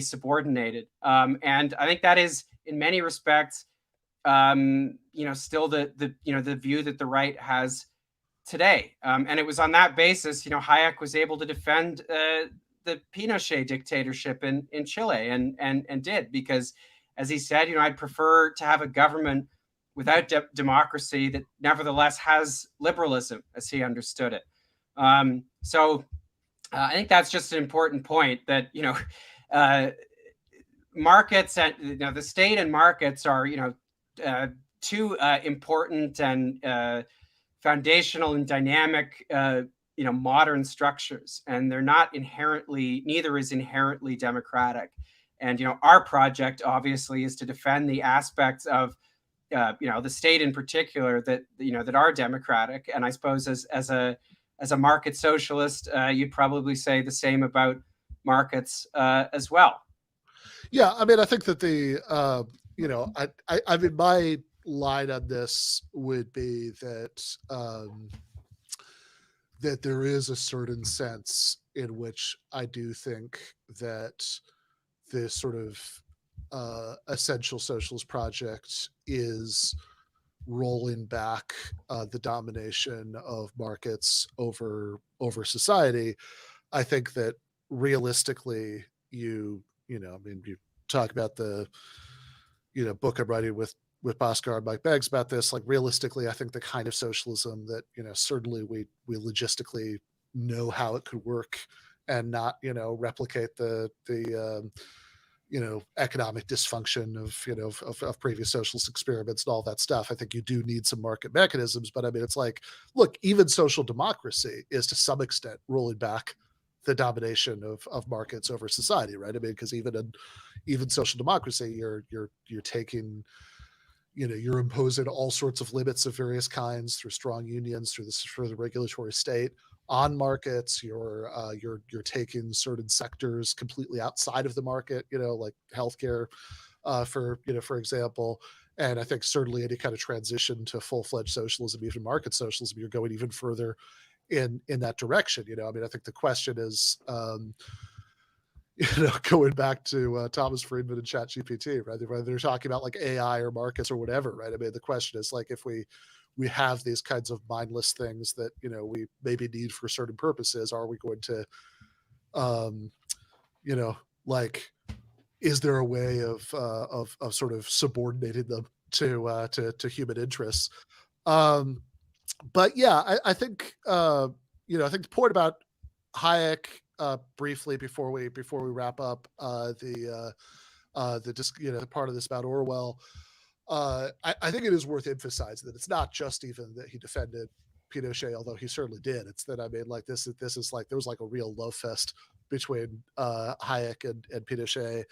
subordinated. And I think that is, in many respects, still the view that the right has today. And it was on that basis, Hayek was able to defend the Pinochet dictatorship in Chile, and did, because, as he said, I'd prefer to have a government without democracy that nevertheless has liberalism, as he understood it. So I think that's just an important point, that markets and the state and markets are two important and foundational and dynamic modern structures, and they're not inherently, neither is inherently democratic. And our project obviously is to defend the aspects of the state in particular that that are democratic. And I suppose as a market socialist, you'd probably say the same about markets as well. Yeah, I think that my line on this would be that that there is a certain sense in which I do think that this sort of essential socialist project is rolling back the domination of markets over society. I think that realistically, you talk about the book I'm writing with Bhaskar and Mike Beggs about this. Like, realistically, I think the kind of socialism that certainly we logistically know how it could work and not replicate the economic dysfunction of previous socialist experiments and all that stuff. I think you do need some market mechanisms, but it's like, look, even social democracy is to some extent rolling back the domination of markets over society, right? Because even social democracy, you're taking, you're imposing all sorts of limits of various kinds through strong unions, through the regulatory state on markets. You're taking certain sectors completely outside of the market, like healthcare, for example. And I think certainly any kind of transition to full-fledged socialism, even market socialism, you're going even further in that direction. I think the question is, going back to Thomas Friedman and ChatGPT, right? Whether they're talking about like AI or markets or whatever, right? The question is, like, if we we have these kinds of mindless things that, you know, we maybe need for certain purposes. Are we going to, you know, like, is there a way of sort of subordinating them to human interests? But yeah, I think, you know, I think the point about Hayek, briefly before we wrap up, the you know, the part of this about Orwell, I think it is worth emphasizing that it's not just even that he defended Pinochet, although he certainly did. It's that, I mean, like, this is like, there was like a real love fest between Hayek and Pinochet.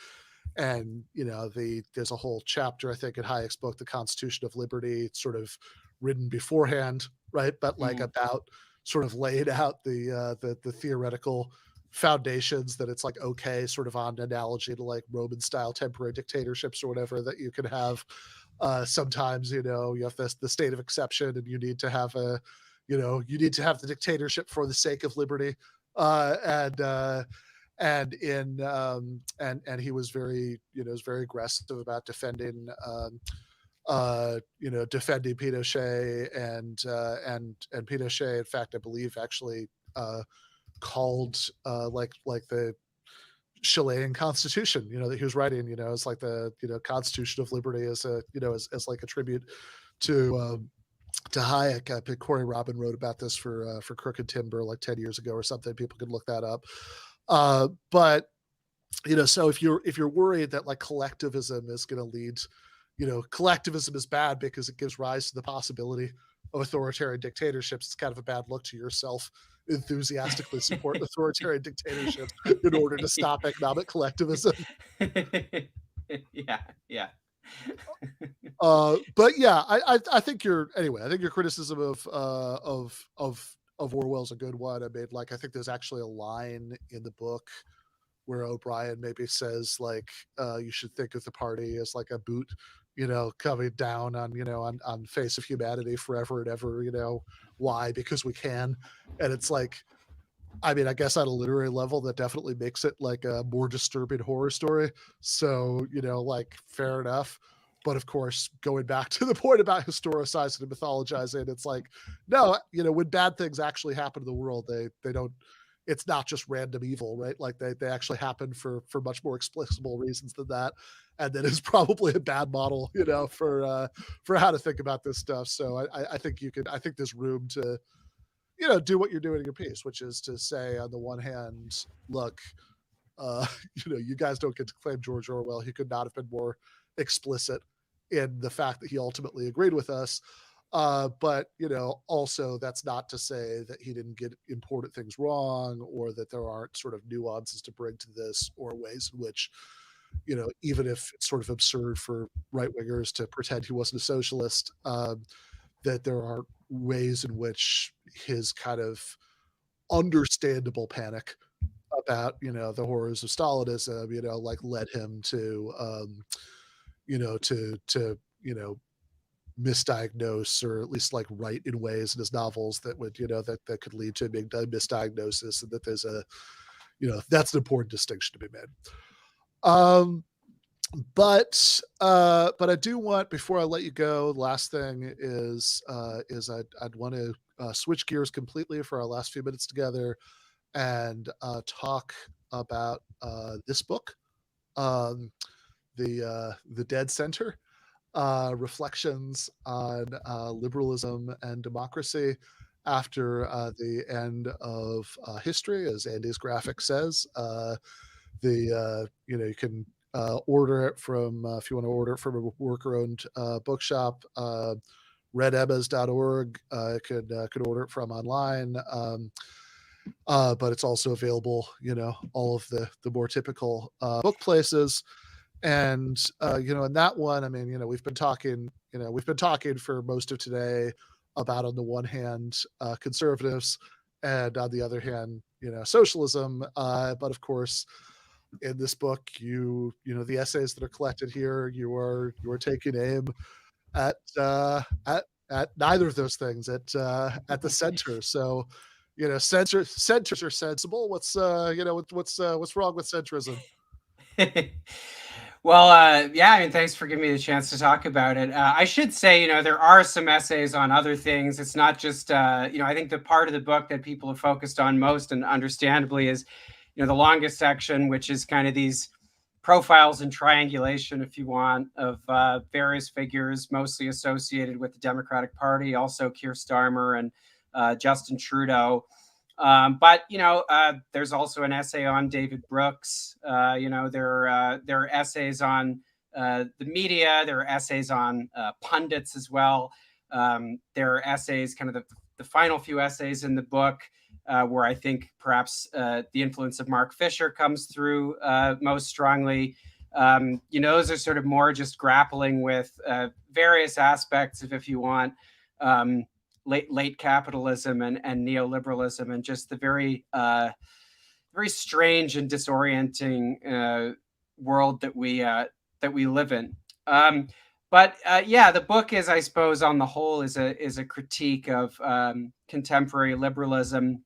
And, you know, there's a whole chapter, I think, in Hayek's book, The Constitution of Liberty, sort of written beforehand, right? But like about sort of laid out the theoretical foundations that it's like, okay, sort of on analogy to like Roman style temporary dictatorships or whatever, that you can have sometimes, you know, you have the state of exception, and you need to have you know, you need to have the dictatorship for the sake of liberty. And he was very, you know, was very aggressive about defending you know, defending Pinochet, and Pinochet, in fact, I believe, actually called like the Chilean constitution, you know, that he was writing, you know, as like the, you know, Constitution of Liberty, as a, you know, as like a tribute to Hayek. I think Corey Rubin wrote about this for Crooked Timber like 10 years ago or something. People can look that up. But, you know, so if you're worried that like collectivism is going to lead, you know, collectivism is bad because it gives rise to the possibility of authoritarian dictatorships, it's kind of a bad look to yourself enthusiastically support authoritarian dictatorships in order to stop economic collectivism. Yeah. But yeah, I think your criticism of Orwell's a good one. I mean, like, I think there's actually a line in the book where O'Brien maybe says like, you should think of the party as like a boot, you know, coming down on, you know, on face of humanity forever and ever, you know. Why? Because we can. And it's like, I mean, I guess at a literary level, that definitely makes it like a more disturbing horror story. So, you know, like, fair enough. But of course, going back to the point about historicizing and mythologizing, it's like, no, you know, when bad things actually happen in the world, they don't, it's not just random evil, right? Like they actually happen for much more explicable reasons than that. And that is probably a bad model, you know, for how to think about this stuff. So I think I think there's room to, you know, do what you're doing in your piece, which is to say, on the one hand, look, you know, you guys don't get to claim George Orwell. He could not have been more explicit in the fact that he ultimately agreed with us. But, you know, also that's not to say that he didn't get important things wrong, or that there aren't sort of nuances to bring to this, or ways in which, you know, even if it's sort of absurd for right wingers to pretend he wasn't a socialist, that there are ways in which his kind of understandable panic about, you know, the horrors of Stalinism, you know, like led him to, you know, you know, misdiagnose, or at least like write in ways in his novels that would, you know, that could lead to a big misdiagnosis, and that there's a, you know, that's an important distinction to be made. But I do want, before I let you go, the last thing is I'd want to switch gears completely for our last few minutes together, and talk about this book, the Dead Center, reflections on liberalism and democracy after the end of history, as Andy's graphic says. You know, you can order it from, if you want to order it from a worker-owned bookshop, redemmas.org. Could order it from online. But it's also available, you know, all of the more typical book places. And you know, in that one, I mean, you know, we've been talking for most of today about, on the one hand, conservatives, and on the other hand, you know, socialism. But of course, in this book, you know, the essays that are collected here, you are taking aim at neither of those things, at the center. So, you know, centers are sensible. What's wrong with centrism? Well, yeah, I mean, thanks for giving me the chance to talk about it. I should say, you know, there are some essays on other things. It's not just, you know, I think the part of the book that people have focused on most, and understandably, is, you know, the longest section, which is kind of these profiles and triangulation, if you want, of various figures, mostly associated with the Democratic Party, also Keir Starmer and Justin Trudeau. But you know, there's also an essay on David Brooks. You know, there are essays on the media. There are essays on pundits as well. There are essays, kind of the final few essays in the book, where I think perhaps the influence of Mark Fisher comes through most strongly. You know, those are sort of more just grappling with various aspects of, if you want, late capitalism and neoliberalism, and just the very strange and disorienting world that we live in. But yeah, the book is, I suppose, on the whole, is a critique of contemporary liberalism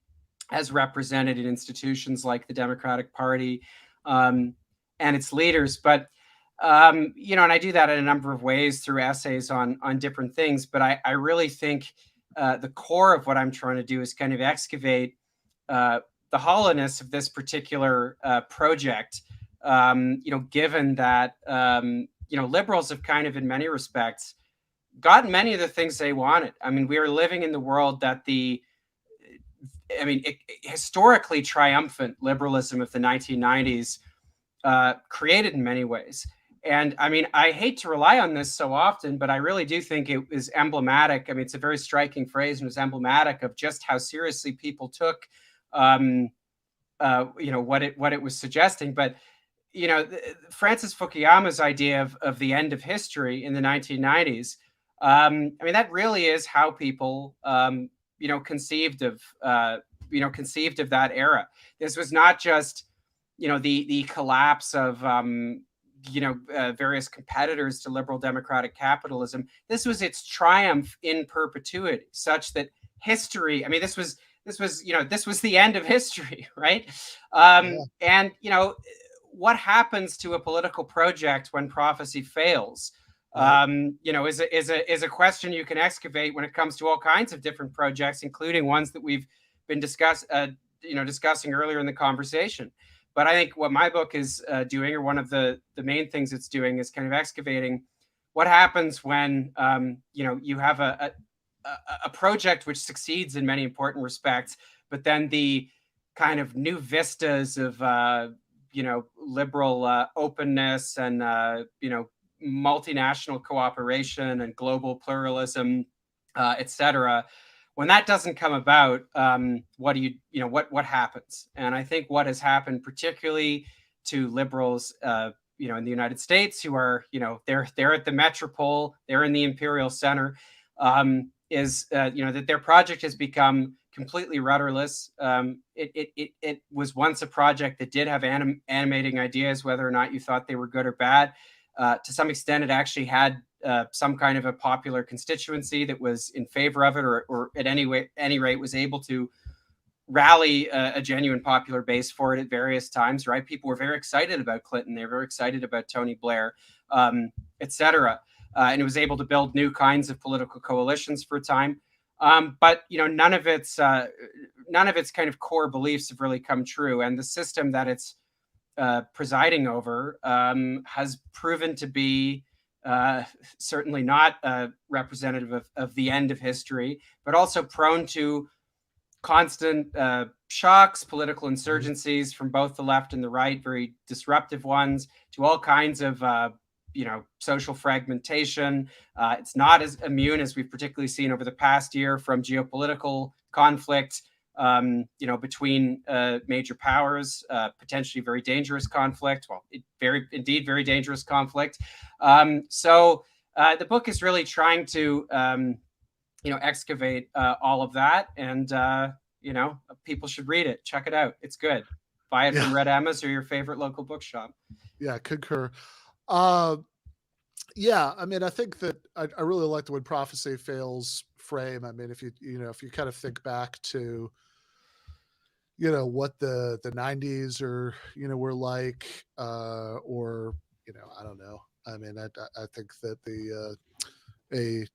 as represented in institutions like the Democratic Party and its leaders. But you know, and I do that in a number of ways through essays on different things. But I really think the core of what I'm trying to do is kind of excavate the hollowness of this particular project. You know, given that you know, liberals have kind of, in many respects, gotten many of the things they wanted. I mean, we are living in the world that historically triumphant liberalism of the 1990s created in many ways. And I mean, I hate to rely on this so often, but I really do think it is emblematic. I mean, it's a very striking phrase, and it's emblematic of just how seriously people took, you know, what it was suggesting. But you know, Francis Fukuyama's idea of the end of history in the 1990s. I mean, that really is how people, you know, conceived of that era. This was not just, you know, the collapse of you know, various competitors to liberal democratic capitalism. This was its triumph in perpetuity, such that history, I mean, this was, you know, this was the end of history, right? And, you know, what happens to a political project when prophecy fails? You know, is a question you can excavate when it comes to all kinds of different projects, including ones that we've been discussing earlier in the conversation. But I think what my book is doing, or one of the main things it's doing, is kind of excavating what happens when you know, you have a project which succeeds in many important respects, but then the kind of new vistas of you know, liberal openness and you know, multinational cooperation and global pluralism, etc. When that doesn't come about, what happens? And I think what has happened, particularly to liberals, you know, in the United States, who are, you know, they're at the metropole, they're in the imperial center, is you know, that their project has become completely rudderless. It was once a project that did have animating ideas, whether or not you thought they were good or bad. To some extent, it actually had some kind of a popular constituency that was in favor of it, or at any rate was able to rally a genuine popular base for it at various times, right? People were very excited about Clinton. They were very excited about Tony Blair, etc. And it was able to build new kinds of political coalitions for a time. But you know, none of its kind of core beliefs have really come true, and the system that it's presiding over has proven to be certainly not representative of the end of history, but also prone to constant shocks, political insurgencies from both the left and the right, very disruptive ones, to all kinds of you know, social fragmentation. It's not as immune, as we've particularly seen over the past year, from geopolitical conflict, you know, between major powers, potentially very dangerous conflict. Well, very dangerous conflict. So the book is really trying to, you know, excavate all of that, and you know, people should read it. Check it out; it's good. Buy it from Red Emma's or your favorite local bookshop. Yeah, concur. Yeah, I mean, I think that I really like the when prophecy fails frame. I mean, if you kind of think back to, you know, what the 90s or, you know, were like, or, I don't know. I mean, I think that a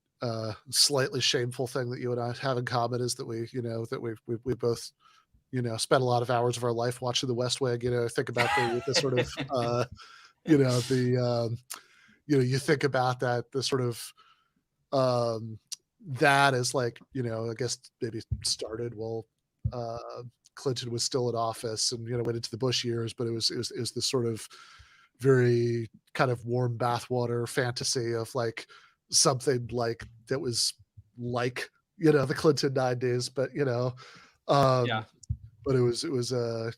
slightly shameful thing that you and I have in common is that we both spent a lot of hours of our life watching The West Wing. Think about the sort of you think about that the sort of that is like I guess maybe started while Clinton was still in office and went into the Bush years, but it was this sort of very kind of warm bathwater fantasy of like something like that was like the Clinton 90s, but Yeah. but it was the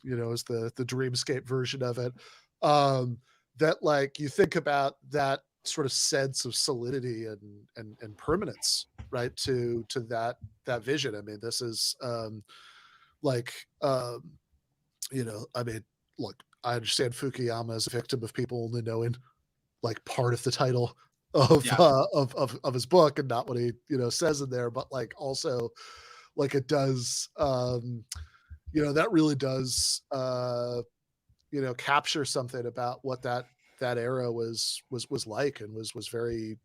dreamscape version of it. That like you think about that sort of sense of solidity and permanence, right? To that vision. I mean, this is I mean, look, I understand Fukuyama is a victim of people only knowing like part of the title of of his book and not what he says in there, but like also like it does that really does capture something about what that era was like and was very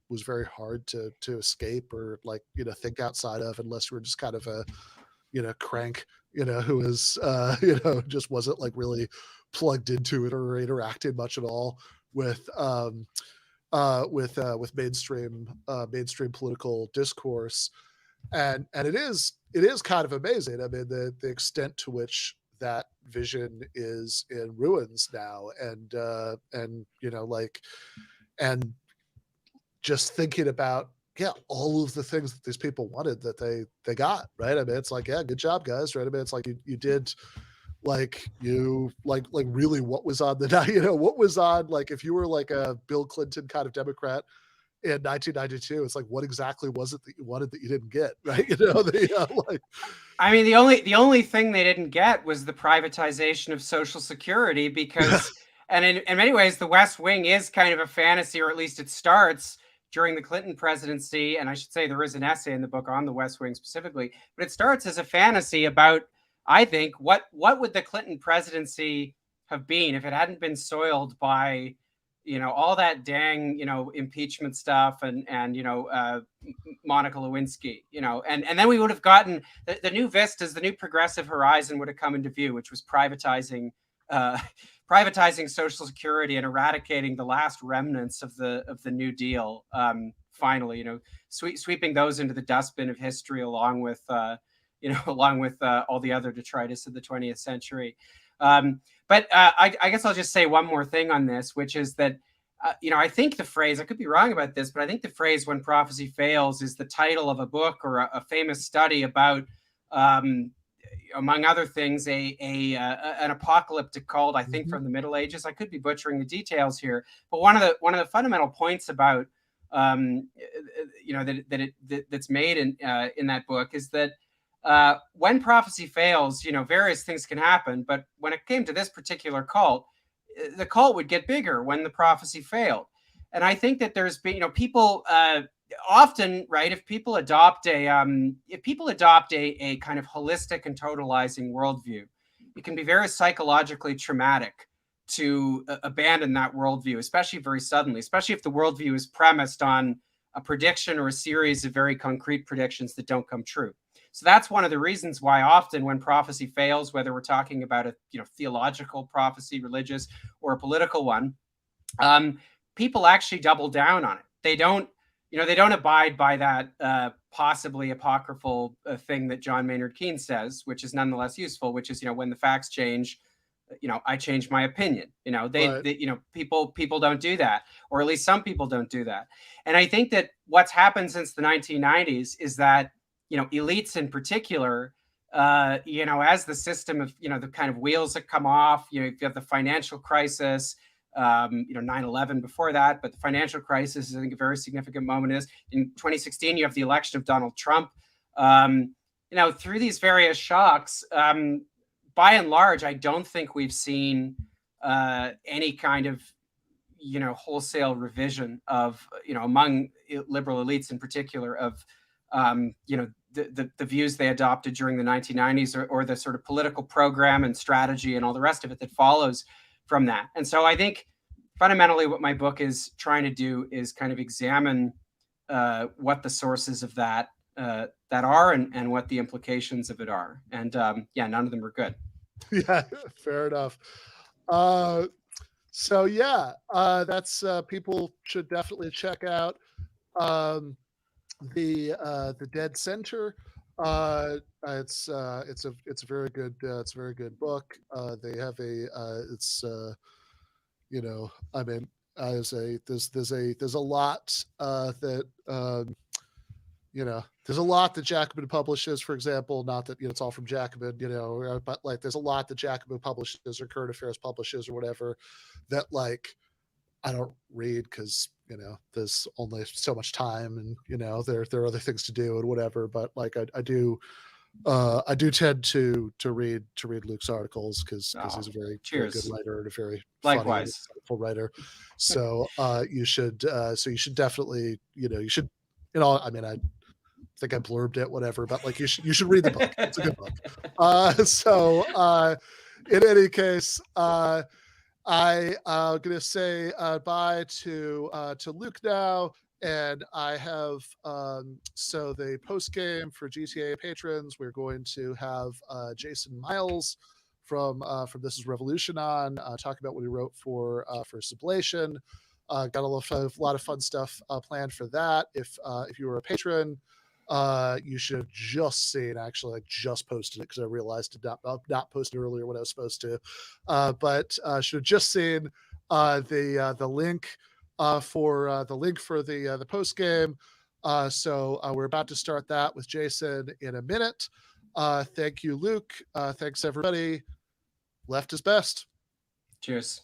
hard to escape or like think outside of unless you were just kind of a crank who was just wasn't like really plugged into it or interacted much at all with mainstream political discourse. And it is kind of amazing. I mean, the extent to which that vision is in ruins now, and and just thinking about all of the things that these people wanted that they got, right? I mean, it's like, good job, guys, right? I mean, it's like you did like really what was on the what was on, like if you were like a Bill Clinton kind of Democrat in 1992, it's like what exactly was it that you wanted that you didn't get, right? I mean, the only thing they didn't get was the privatization of Social Security because and in many ways the West Wing is kind of a fantasy, or at least it starts during the Clinton presidency. And I should say there is an essay in the book on the West Wing specifically, but it starts as a fantasy about, I think, what would the Clinton presidency have been if it hadn't been soiled by, all that dang, impeachment stuff and Monica Lewinsky, and then we would have gotten the new vistas, the new progressive horizon would have come into view, which was privatizing Social Security and eradicating the last remnants of the New Deal. Finally, sweeping those into the dustbin of history, along with all the other detritus of the 20th century. But I guess I'll just say one more thing on this, which is that I think the phrase, I could be wrong about this, but I think the phrase "when prophecy fails" is the title of a book or a famous study about. Among other things, an apocalyptic cult, I think, from the Middle Ages. I could be butchering the details here, but one of the fundamental points about that's made in that book is that when prophecy fails, various things can happen. But when it came to this particular cult, the cult would get bigger when the prophecy failed. And I think that there's been, people. Often, right, if people adopt a kind of holistic and totalizing worldview, it can be very psychologically traumatic to abandon that worldview, especially very suddenly, especially if the worldview is premised on a prediction or a series of very concrete predictions that don't come true. So that's one of the reasons why often when prophecy fails, whether we're talking about a theological prophecy, religious, or a political one, people actually double down on it. They don't abide by that possibly apocryphal thing that John Maynard Keynes says, which is nonetheless useful, which is, when the facts change, I change my opinion. People don't do that, or at least some people don't do that. And I think that what's happened since the 1990s is that, elites in particular, as the system of, the kind of wheels that come off, you have the financial crisis, 9/11 before that, but the financial crisis is, I think, a very significant moment. Is in 2016, you have the election of Donald Trump. Through these various shocks, by and large, I don't think we've seen any kind of, wholesale revision of, among liberal elites in particular of, the views they adopted during the 1990s or the sort of political program and strategy and all the rest of it that follows from that. And so I think fundamentally what my book is trying to do is kind of examine what the sources of that are and what the implications of it are. And none of them are good. Yeah, fair enough. So yeah, that's people should definitely check out the Dead Center. It's a very good book. They have there's a lot that there's a lot that Jacobin publishes, for example, not that it's all from Jacobin, but like there's a lot that Jacobin publishes or Current Affairs publishes or whatever that like I don't read because there's only so much time and there are other things to do and whatever. But like I do tend to read Luke's articles because he's a very good writer and a very likewise funny, writer. So you should definitely I think I blurbed it, whatever, but like you should read the book. It's a good book. In any case, I'm gonna say bye to Luke now, and I have so the post game for GTAA patrons. We're going to have Jason Myles from This Is Revolution on talking about what he wrote for Sublation. Got a lot of fun stuff planned for that. If you were a patron, you should have just seen, actually, I just posted it because I realized to not post it earlier when I was supposed to, but should have just seen the link for the post game. So we're about to start that with Jason in a minute. Thank you, Luke. Thanks everybody. Left is best. Cheers.